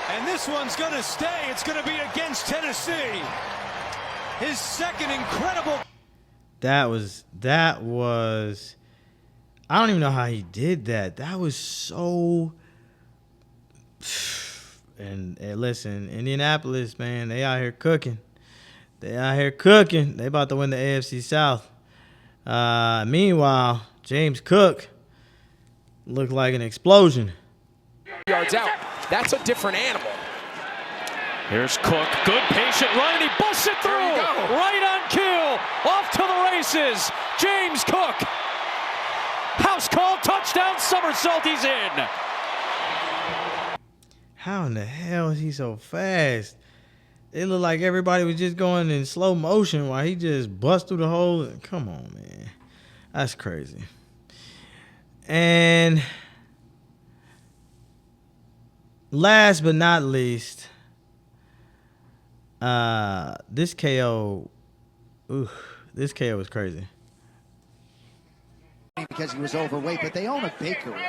And this one's going to stay. It's going to be against Tennessee. His second incredible. That was, I don't even know how he did that. That was so, and listen, Indianapolis, man, they out here cooking. They about to win the AFC South. Meanwhile, James Cook looked like an explosion. Yards out. That's a different animal. Here's Cook. Good patient run, and he busts it through. Right on cue. Off to the races. James Cook. House call, touchdown, somersault, he's in. How in the hell is he so fast? It looked like everybody was just going in slow motion while he just bust through the hole. Come on, man. That's crazy. And last but not least, this KO was crazy. Because he was overweight, but they own a bakery.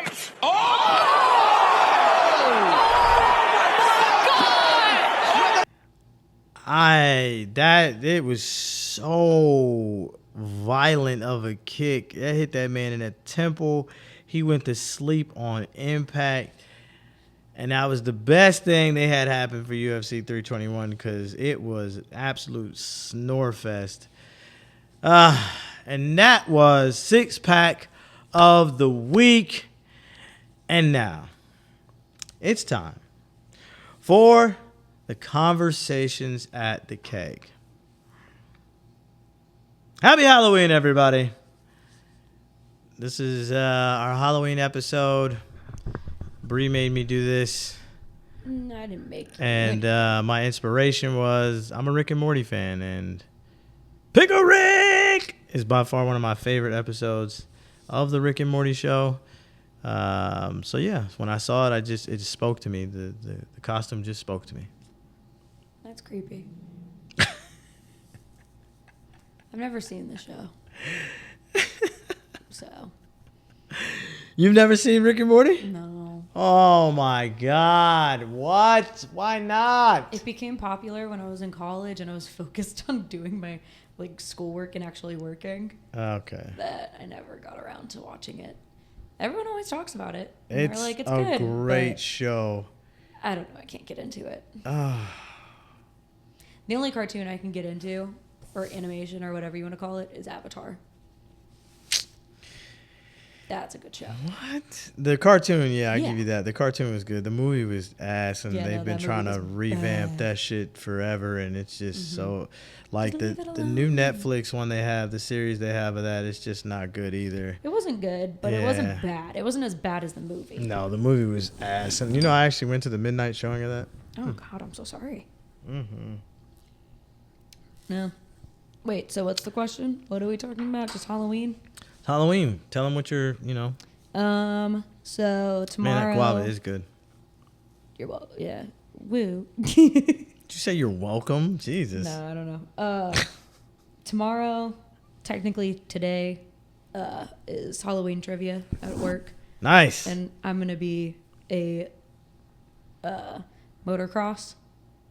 It was so violent of a kick. That hit that man in the temple. He went to sleep on impact. And that was the best thing they had happen for UFC 321 because it was an absolute snore fest. And that was Six Pack of the Week. And now it's time for the conversations at the keg. Happy Halloween, everybody. This is our Halloween episode. Bri made me do this. No, I didn't make it. And my inspiration was, I'm a Rick and Morty fan, and Pickle Rick is by far one of my favorite episodes of the Rick and Morty show. So yeah, when I saw it, it just spoke to me. The costume just spoke to me. That's creepy. I've never seen the show. So. You've never seen Rick and Morty? No. Oh my God. What? Why not? It became popular when I was in college and I was focused on doing my schoolwork and actually working. Okay. That I never got around to watching it. Everyone always talks about it. It's like, it's a good, great show. I don't know. I can't get into it. The only cartoon I can get into, or animation or whatever you want to call it, is Avatar. That's a good show. What? The cartoon, I give you that. The cartoon was good. The movie was ass, and they've been trying to revamp that shit forever, and it's just so, like, the new Netflix one they have, the series they have of that, it's just not good either. It wasn't good, but it wasn't bad. It wasn't as bad as the movie. No, the movie was ass. And, I actually went to the midnight showing of that. Oh, God, I'm so sorry. Mm-hmm. No. Wait, so what's the question? What are we talking about? Just Halloween? Halloween. Tell them what you're, So tomorrow. Man, that guava is good. You're welcome. Yeah. Woo. Did you say you're welcome? Jesus. No, I don't know. Tomorrow, technically today, is Halloween trivia at work. Nice. And I'm going to be a motocross.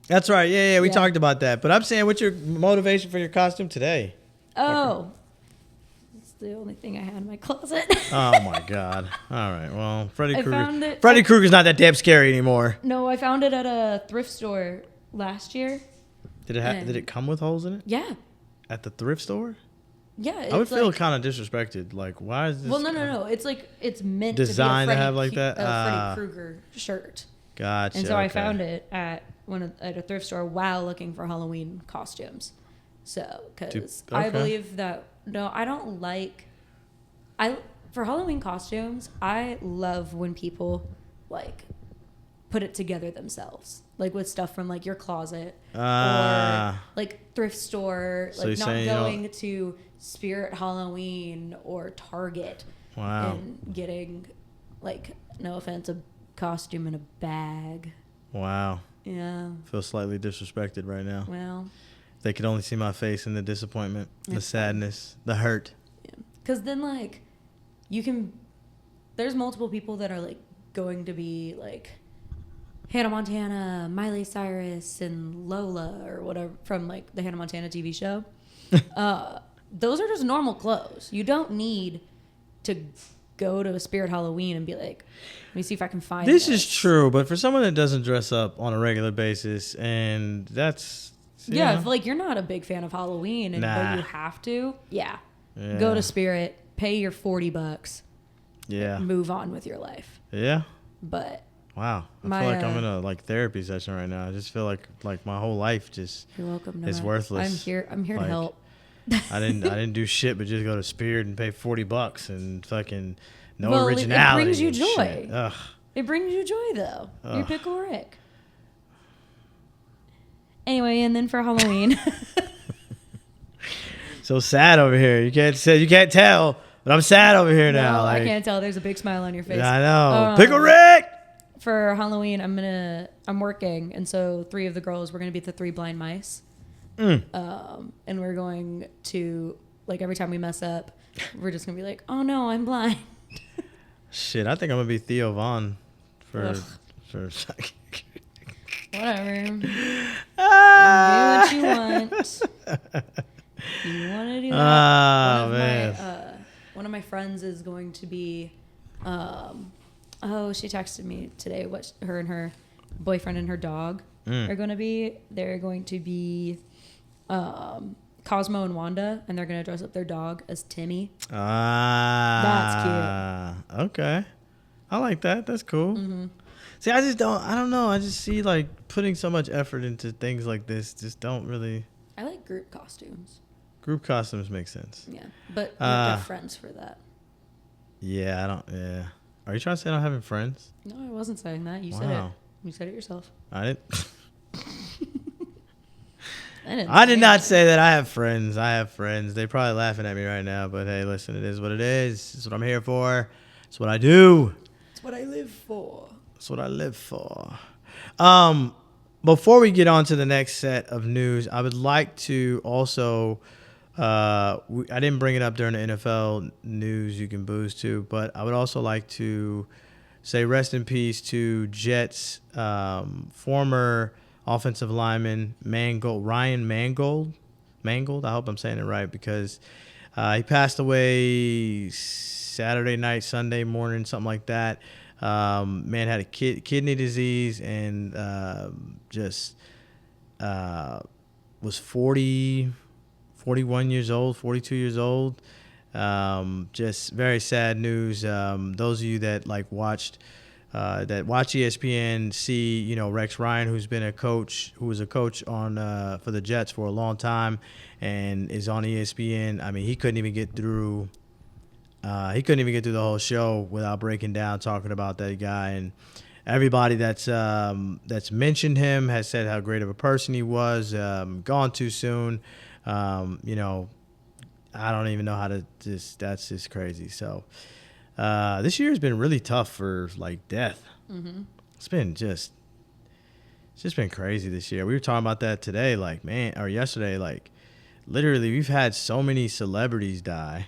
That's right. Yeah, we talked about that. But I'm saying, what's your motivation for your costume today? Oh. It's the only thing I had in my closet. Oh, my God. All right. Well, Freddy Krueger. Found it. Krueger's not that damn scary anymore. No, I found it at a thrift store last year. Did it come with holes in it? Yeah. At the thrift store? Yeah. I would feel kind of disrespected. Like, why is this? Well, no. It's like, it's meant designed to be to have like that? Freddy Krueger shirt. Gotcha. And so I found it at a thrift store while looking for Halloween costumes. So, because I believe that, I don't like, for Halloween costumes, I love when people like put it together themselves, like with stuff from like your closet or like thrift store, So like not saying, going to Spirit Halloween or Target and getting, like, no offense, a costume in a bag. Wow. Yeah. Feel slightly disrespected right now. Well, they could only see my face and the disappointment, the sadness, the hurt. Yeah. Because then, like, there's multiple people that are, like, going to be, like, Hannah Montana, Miley Cyrus, and Lola, or whatever, from, like, the Hannah Montana TV show. Those are just normal clothes. You don't need to go to a Spirit Halloween and be like, let me see if I can find This is true, but for someone that doesn't dress up on a regular basis, and that's... Yeah, if, like, you're not a big fan of Halloween and but you have to, go to Spirit, pay your $40, move on with your life. Yeah. But wow, I feel like I'm in a like therapy session right now. I just feel like my whole life just you're welcome. is worthless. I'm here to help. I didn't do shit, but just go to Spirit and pay $40 and fucking no originality. It brings you joy. Shit. Ugh. It brings you joy though. You're Pickle Rick. Anyway, and then for Halloween. So sad over here. You can't tell, but I'm sad over here now. No, like, I can't tell. There's a big smile on your face. Yeah, I know. Pickle Rick. For Halloween, I'm working, and so 3 of the girls, we're gonna be the 3 blind mice. And we're going to, like, every time we mess up, we're just gonna be like, oh no, I'm blind. Shit, I think I'm gonna be Theo Vaughn for whatever. Do what you want. You want to do that? One of my friends is going to be. She texted me today what her and her boyfriend and her dog are going to be. They're going to be Cosmo and Wanda, and they're going to dress up their dog as Timmy. That's cute. Okay. I like that. That's cool. Mm-hmm. See, I don't know. I just see, like, putting so much effort into things like this just don't really. I like group costumes. Group costumes make sense. Yeah, but you have to have friends for that. Yeah, I don't. Yeah. Are you trying to say I don't have friends? No, I wasn't saying that. You said it. You said it yourself. I didn't. I did not say that I have friends. I have friends. They're probably laughing at me right now, but hey, listen, it is what it is. It's what I'm here for. It's what I do. It's what I live for. That's what I live for. Before we get on to the next set of news, I would like to also, I didn't bring it up during the NFL news you can booze to, but I would also like to say rest in peace to Jets former offensive lineman Ryan Mangold. I hope I'm saying it right because he passed away Saturday night, Sunday morning, something like that. Man had a kidney disease and was 41 years old, 42 years old. Just very sad news. Those of you that watch ESPN see, Rex Ryan, who was a coach on for the Jets for a long time and is on ESPN. I mean, he couldn't even get through the whole show without breaking down, talking about that guy. And everybody that's mentioned him has said how great of a person he was. Gone too soon. You know, I don't even know how to that's just crazy. So this year has been really tough for like death. Mm-hmm. It's just been crazy this year. We were talking about that today, like, man, or yesterday, like, literally we've had so many celebrities die.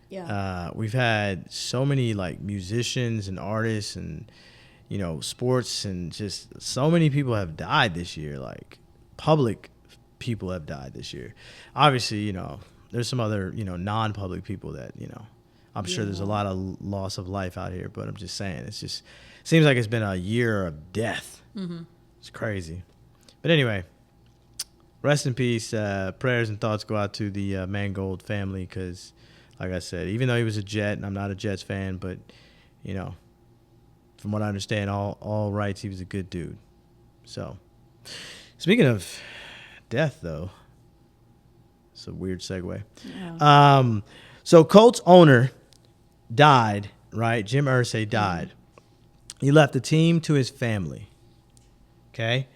Yeah. We've had so many like musicians and artists and, you know, sports, and just so many people have died this year. Like, public people have died this year. Obviously, you know, there's some other, you know, non-public people that, you know, I'm sure there's a lot of loss of life out here, but I'm just saying, it's just seems like it's been a year of death. Mm-hmm. It's crazy. But anyway, rest in peace. Prayers and thoughts go out to the Mangold family, because, like I said, even though he was a Jet, and I'm not a Jets fan, but, you know, from what I understand, all rights, he was a good dude. So, speaking of death, though, it's a weird segue. Yeah. So Colts owner died, right? Jim Irsay died. He left the team to his family. Okay.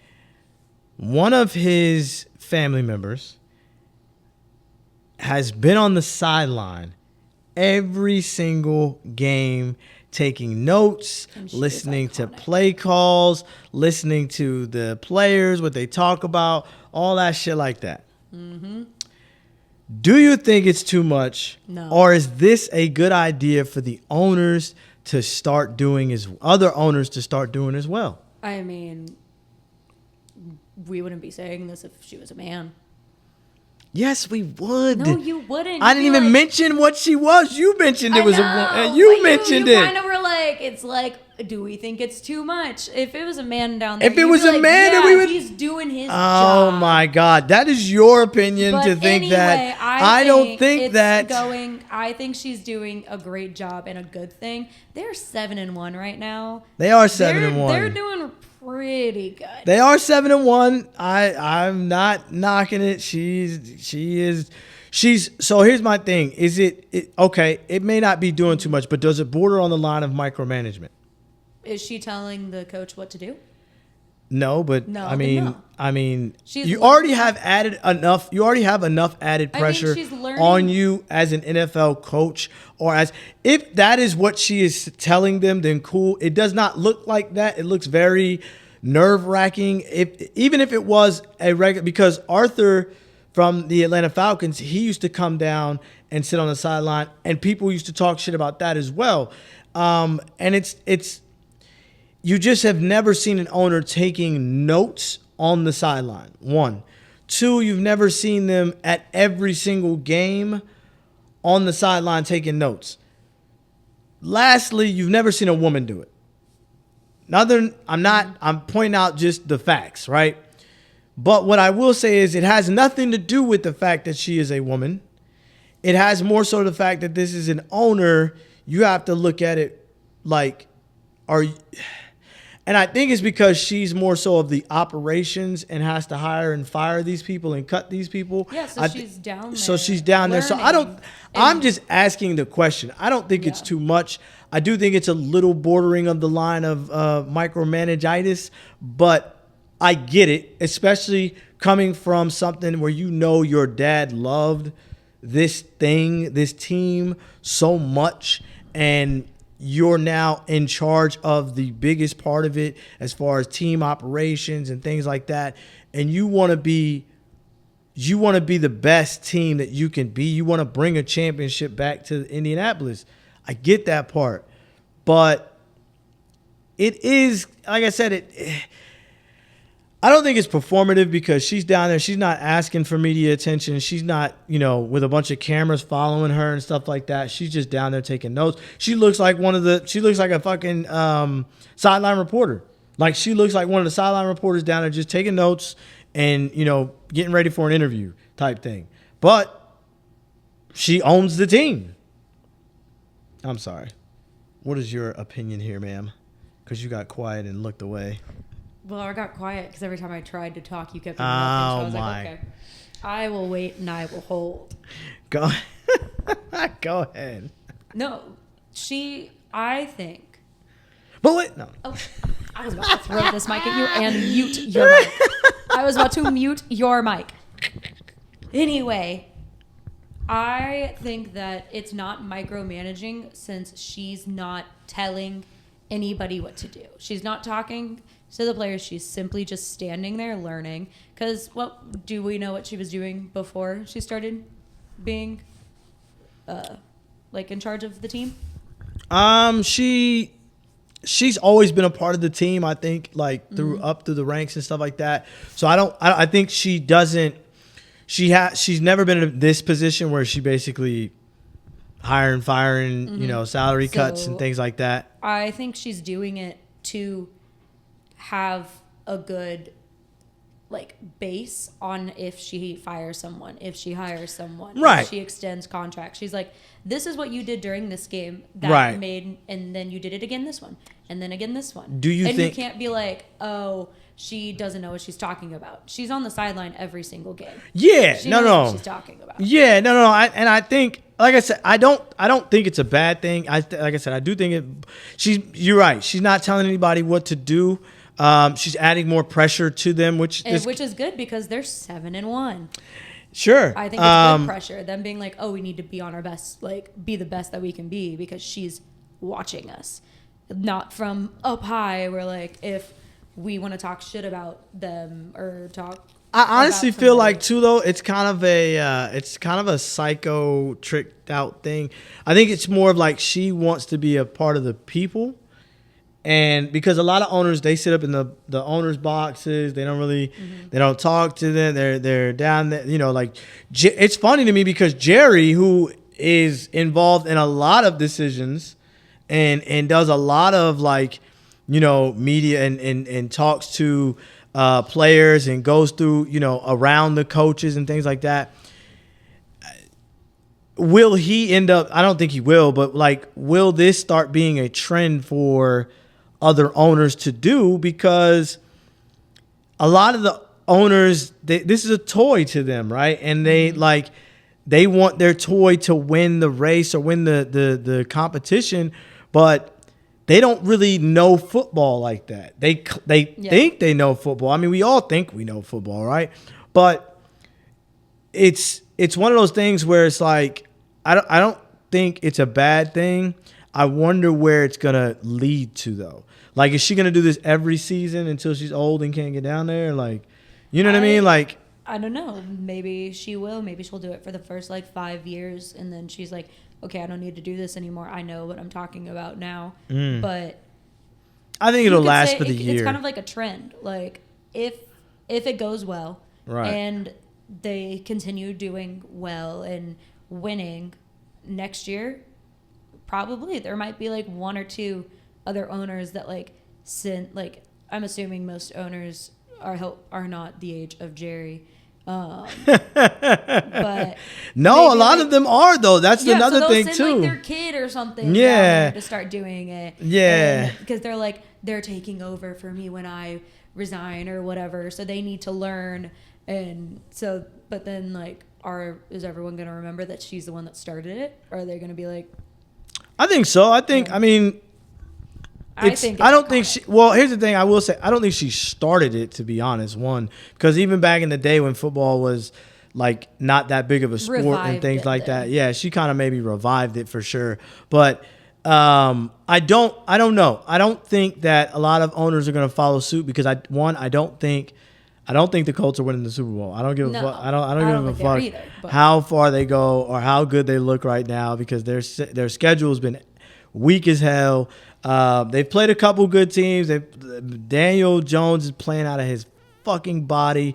One of his family members has been on the sideline every single game, taking notes, listening to play calls, listening to the players, what they talk about, all that shit like that. Mm-hmm. Do you think it's too much? No. Or is this a good idea for the owners to start doing other owners to start doing as well? I mean, we wouldn't be saying this if she was a man. Yes, we would. No, you wouldn't. I didn't even mention what she was. You mentioned it was a woman. You mentioned it. You kind of were like, it's like, do we think it's too much? If it was a man down there, if it was a man, then we would. He's doing his job. Oh my God, that is your opinion but to think anyway, that. I don't think it's that. I think she's doing a great job and a good thing. They're 7-1 right now. They are 7-1. They're doing pretty good. They are 7-1. I'm not knocking it. She's so here's my thing. Is it okay? It may not be doing too much, but does it border on the line of micromanagement? Is she telling the coach what to do? No, but No, I mean, no. She's you already have enough added pressure she's learning. on you as an NFL coach, or as if that is what she is telling them, then cool. It does not look like that. It looks very nerve-wracking. Even if it was a regular, because Arthur from the Atlanta Falcons, he used to come down and sit on the sideline, and people used to talk shit about that as well. And it's you just have never seen an owner taking notes on the sideline. 1. 2, you've never seen them at every single game on the sideline taking notes. Lastly, you've never seen a woman do it. I'm pointing out just the facts, right? But what I will say is it has nothing to do with the fact that she is a woman. It has more so the fact that this is an owner. You have to look at it like, and I think it's because she's more so of the operations and has to hire and fire these people and cut these people. Yeah, so she's down there. So she's down there. So I'm just asking the question. I don't think it's too much. I do think it's a little bordering of the line of micromanagitis, but I get it, especially coming from something where you know your dad loved this team so much, and you're now in charge of the biggest part of it as far as team operations and things like that. And you want to be the best team that you can be. You want to bring a championship back to Indianapolis. I get that part. But it is, like I said, I don't think it's performative because she's down there. She's not asking for media attention. She's not, with a bunch of cameras following her and stuff like that. She's just down there taking notes. She looks like a fucking sideline reporter. Like, she looks like one of the sideline reporters down there just taking notes and, getting ready for an interview type thing. But she owns the team. I'm sorry. What is your opinion here, ma'am? Because you got quiet and looked away. Well, I got quiet because every time I tried to talk, you kept interrupting. So I was like, okay, I will wait and I will hold. Go ahead. No, I think. But wait, no. Oh, I was about to throw this mic at you and mute your mic. I was about to mute your mic. Anyway, I think that it's not micromanaging since she's not telling anybody what to do. She's not talking to the players. She's simply just standing there learning. Because what do we know what she was doing before she started being in charge of the team? She's always been a part of the team, I think, through the ranks and stuff like that. So I think she doesn't. She's never been in this position where she basically hiring, firing, salary cuts and things like that. I think she's doing it to have a good base on if she fires someone, if she hires someone, right. If she extends contracts. She's like, this is what you did during this game that right. made, and then you did it again this one, and then again this one. Do you think? You can't be like, oh, she doesn't know what she's talking about. She's on the sideline every single game. Yeah, she knows what she's talking about. Yeah, no. I think, like I said, I don't think it's a bad thing. Like I said, I do think it. You're right. She's not telling anybody what to do. She's adding more pressure to them, which is good because they're 7-1. Sure. I think it's good pressure. Them being like, oh, we need to be on our best, be the best that we can be because she's watching us. Not from up high where if we want to talk shit about them or talk. I honestly feel like too though it's kind of a psycho tricked out thing. I think it's more of she wants to be a part of the people. And because a lot of owners, they sit up in the owners' boxes, they don't really, they don't talk to them. They're down there, it's funny to me because Jerry, who is involved in a lot of decisions, and does a lot of media and talks to players and goes through around the coaches and things like that. Will he end up? I don't think he will, but will this start being a trend for other owners to do? Because a lot of the owners, this is a toy to them, right? And they want their toy to win the race or win the competition, but they don't really know football like that. They think they know football. I mean, we all think we know football, right? But it's one of those things where it's I don't think it's a bad thing. I wonder where it's gonna lead to though. Is she gonna do this every season until she's old and can't get down there? You know what I mean? I don't know. Maybe she will. Maybe she'll do it for the first 5 years, and then she's like, okay, I don't need to do this anymore. I know what I'm talking about now. But I think it'll last for the year. It's kind of like a trend. If it goes well, right, and they continue doing well and winning next year, probably there might be one or two other owners that I'm assuming most owners are not the age of Jerry. But no, a lot of them are though. That's another thing send, too. Their kid or something. Yeah. To start doing it. Yeah. Because they're taking over for me when I resign or whatever. So they need to learn. And so, but then is everyone going to remember that she's the one that started it? Or are they going to be like? I think so. I think, well, here's the thing I will say. I don't think she started it, to be honest. Because even back in the day when football was not that big of a sport and things like that. Yeah, she kind of maybe revived it for sure. But I don't know. I don't think that a lot of owners are going to follow suit because I don't think the Colts are winning the Super Bowl. I don't give a fuck. I don't give a fuck either, how far they go or how good they look right now because their schedule has been weak as hell. They've played a couple good teams. Daniel Jones is playing out of his fucking body.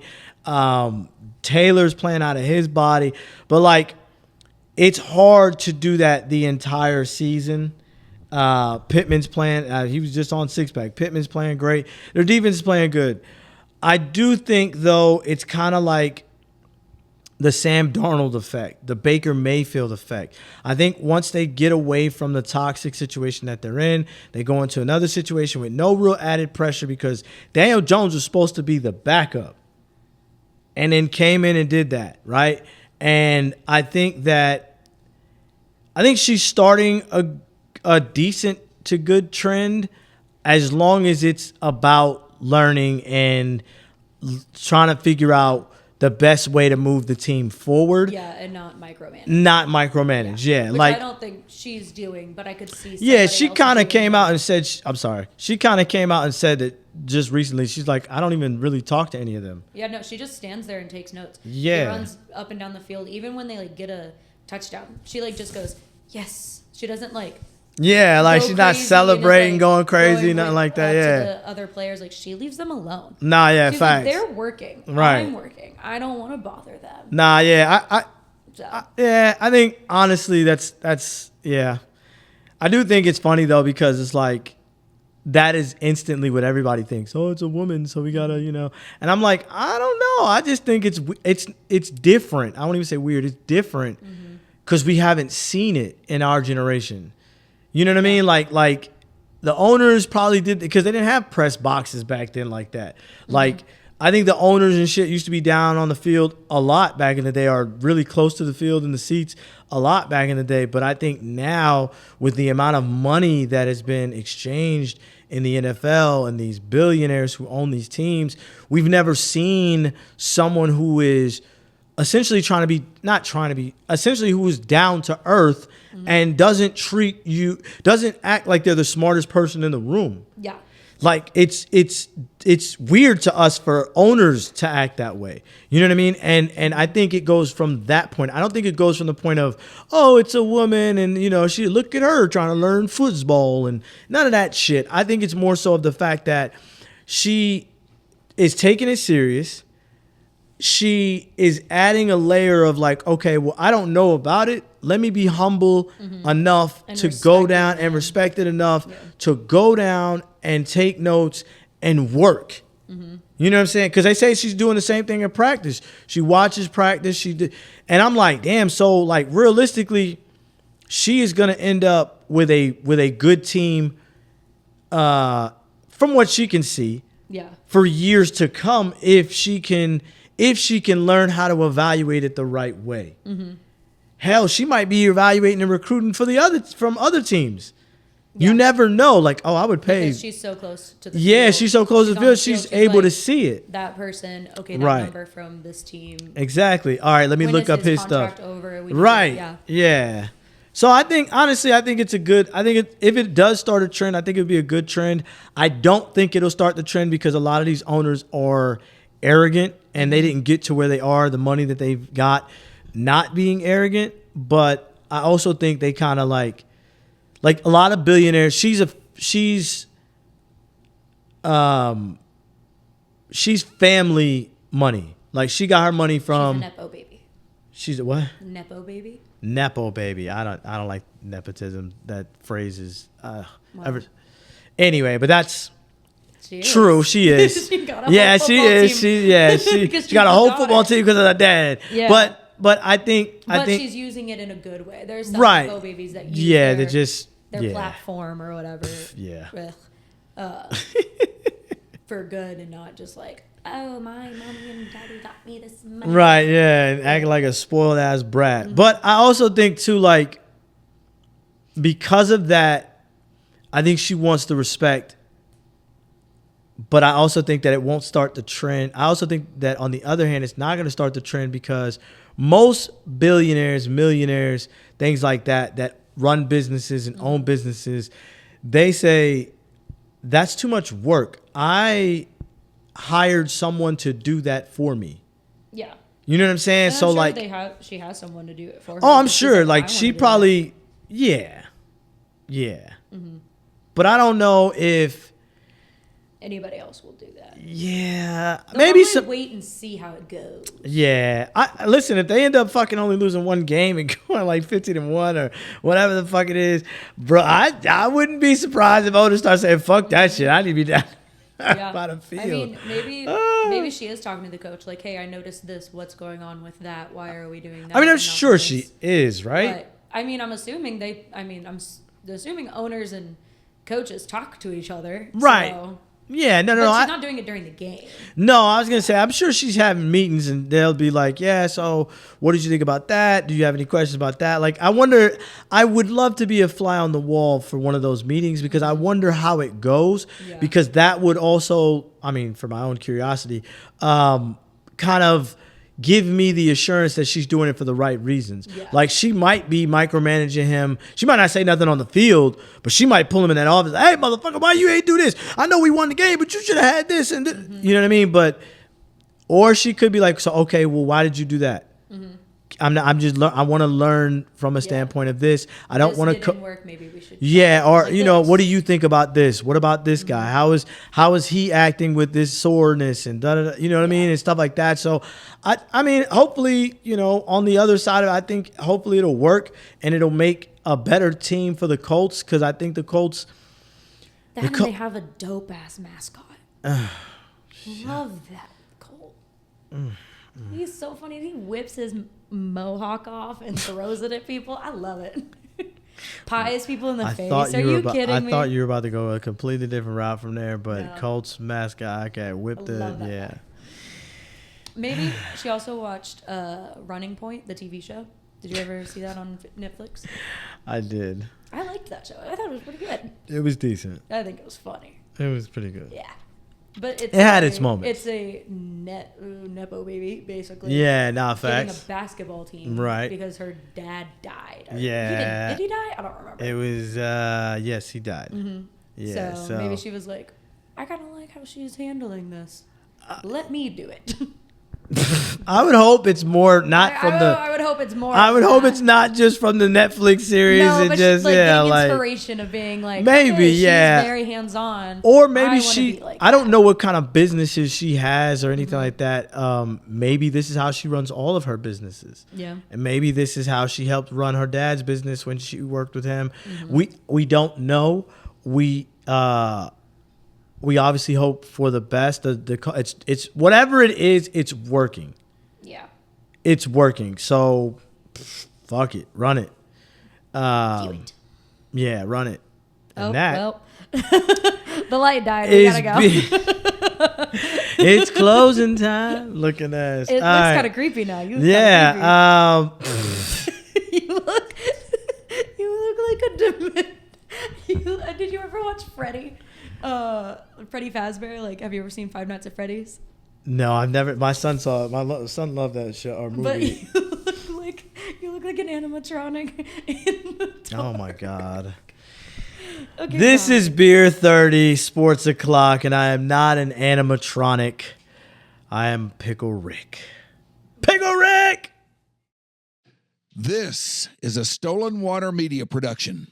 Taylor's playing out of his body. But it's hard to do that the entire season. Pittman's playing. He was just on six-pack. Pittman's playing great. Their defense is playing good. I do think, though, it's kind of like the Sam Darnold effect, the Baker Mayfield effect. I think once they get away from the toxic situation that they're in, they go into another situation with no real added pressure because Daniel Jones was supposed to be the backup and then came in and did that, right? And I think she's starting a decent to good trend as long as it's about learning and trying to figure out the best way to move the team forward. Yeah, and not micromanage. Not micromanage, yeah. Which like I don't think she's doing, but I could see. Yeah, she kind of doing came it. out and said, I'm sorry. She kind of came out and said that just recently. She's like, I don't even really talk to any of them. Yeah, no, she just stands there and takes notes. Yeah. She runs up and down the field. Even when they like get a touchdown, she like just goes, yes. She doesn't like. Yeah, like go she's not crazy celebrating, and, going crazy, going, nothing like that. up Yeah. To the other players, like she leaves them alone. Nah, yeah, She's facts. like, they're working. Right. I'm working. I don't want to bother them. Nah, yeah, So. I think honestly that's yeah. I do think it's funny though because it's like that is instantly what everybody thinks. Oh, it's a woman, so we gotta, And I'm like, I don't know. I just think it's different. I won't even say weird. It's different because we haven't seen it in our generation. You know what I mean? Like the owners probably did because they didn't have press boxes back then like that. Like I think the owners and shit used to be down on the field a lot back in the day, or really close to the field in the seats a lot back in the day. But I think now with the amount of money that has been exchanged in the NFL and these billionaires who own these teams, we've never seen someone who is essentially essentially who is down to earth and doesn't act like they're the smartest person in the room. Yeah. Like it's weird to us for owners to act that way. You know what I mean? And I think it goes from that point. I don't think it goes from the point of, oh, it's a woman and she look at her trying to learn football and none of that shit. I think it's more so of the fact that she is taking it serious. She is adding a layer of like, okay, well, I don't know about it. Let me be humble enough And to go down and respect it enough to go down and take notes and work. You know what I'm saying? Because they say she's doing the same thing in practice. She watches practice. And I'm like, damn. So like realistically, she is gonna end up with a good team, from what she can see. Yeah. For years to come, if she can learn how to evaluate it the right way. Hell, she might be evaluating and recruiting from other teams. You never know. Like, oh, I would pay. Because she's so close to the Yeah, field. she's so close to the field. on She's able to see it. That person, okay, that Right. number from this team. Exactly. All right, let me When look is up his his stuff. contract over? We need to- Right. Yeah. So I think honestly, it's a good. I think if it does start a trend, I think it'd be a good trend. I don't think it'll start the trend because a lot of these owners are arrogant and they didn't get to where they are, the money that they've got, not being arrogant. But I also think they kind of like a lot of billionaires. She's family money. Like she got her money from. She's a Nepo baby. She's a what? Nepo baby. Nepo baby. I don't like nepotism. That phrase is anyway, but that's true. She is. She got a yeah, whole she football is. team. She got a whole football team because of her dad. Yeah. But I think she's using it in a good way. There's some right. Nepo babies that use they just their platform or whatever. Yeah. For good and not just like, oh, my mommy and daddy got me this money. Right, yeah, and acting like a spoiled ass brat. But I also think too, like, because of that, I think she wants the respect. But I also think that it won't start the trend. I also think that on the other hand, it's not going to start the trend because most billionaires, millionaires, things like that run businesses and own businesses, they say that's too much work. I hired someone to do that for me. Yeah. You know what I'm saying? And so I'm sure like she has someone to do it for her. oh, I'm She's sure. I Like wanna she do probably yeah. But I don't know if anybody else will do that. yeah, They'll maybe probably some. wait and see how it goes. Yeah, I listen. If they end up fucking only losing one game and going like 15-1 or whatever the fuck it is, bro, I wouldn't be surprised if owners start saying fuck that shit. I need to be down by the field. I mean, maybe she is talking to the coach like, hey, I noticed this. What's going on with that? Why are we doing that? I mean, I'm And sure not she this? is, right? But, I mean, I'm assuming I'm assuming owners and coaches talk to each other. Right. So. Yeah, no, But she's not doing it during the game. No, I was going to say, I'm sure she's having meetings and they'll be like, yeah, so what did you think about that? Do you have any questions about that? Like, I wonder, I would love to be a fly on the wall for one of those meetings because I wonder how it goes because that would also, I mean, for my own curiosity, kind of give me the assurance that she's doing it for the right reasons. Yeah. Like, she might be micromanaging him. She might not say nothing on the field, but she might pull him in that office. Hey, motherfucker, why you ain't do this? I know we won the game, but you should have had this and this. You know what I mean? But, or she could be like, so, okay, well, why did you do that? I want to learn from a standpoint of this. I don't want to work. Maybe we should. Yeah, or what do you think about this? What about this guy? How is he acting with this soreness and da da da? You know what I mean, and stuff like that. So, I mean, hopefully, on the other side of it, I think hopefully it'll work and it'll make a better team for the Colts, because I think the Colts. They have a dope ass mascot. Love that Colt. He's so funny. He whips his mohawk off and throws it at people. I love it. Pies people in the face. Are you kidding me? I thought you were about to go a completely different route from there, but Colts mascot, okay, whipped it. Yeah. Guy. Maybe she also watched Running Point, the TV show. Did you ever see that on Netflix? I did. I liked that show. I thought it was pretty good. It was decent. I think it was funny. It was pretty good. Yeah. But it had its moments. It's a nepo baby, basically. Yeah, facts. Getting a basketball team, right? Because her dad died. Yeah. Did he die? I don't remember. It was yes, he died. Mm-hmm. Yeah. So maybe she was like, I kind of like how she's handling this. Let me do it. I would hope it's more not from the. I would hope it's more. I would hope it's not just from the Netflix series and but just the inspiration of being like maybe she's very hands on. Or maybe she. Like I don't know what kind of businesses she has or anything like that. Maybe this is how she runs all of her businesses. Yeah. And maybe this is how she helped run her dad's business when she worked with him. We don't know. We obviously hope for the best. It's whatever it is, it's working. Yeah. It's working. So fuck it. Run it. Do it. Yeah, run it. And well. The light died. We gotta go. It's closing time. Looking at us. It looks kind of creepy now. You look like a dement. Did you ever watch Freddy? Freddy Fazbear. Like, have you ever seen Five Nights at Freddy's? No, I've never. My son saw it. My son loved that show or movie. But you look like an animatronic. Oh my god. Okay, this is Beer 30 Sports O'Clock, and I am not an animatronic. I am Pickle Rick. Pickle Rick. This is a Stolen Water Media production.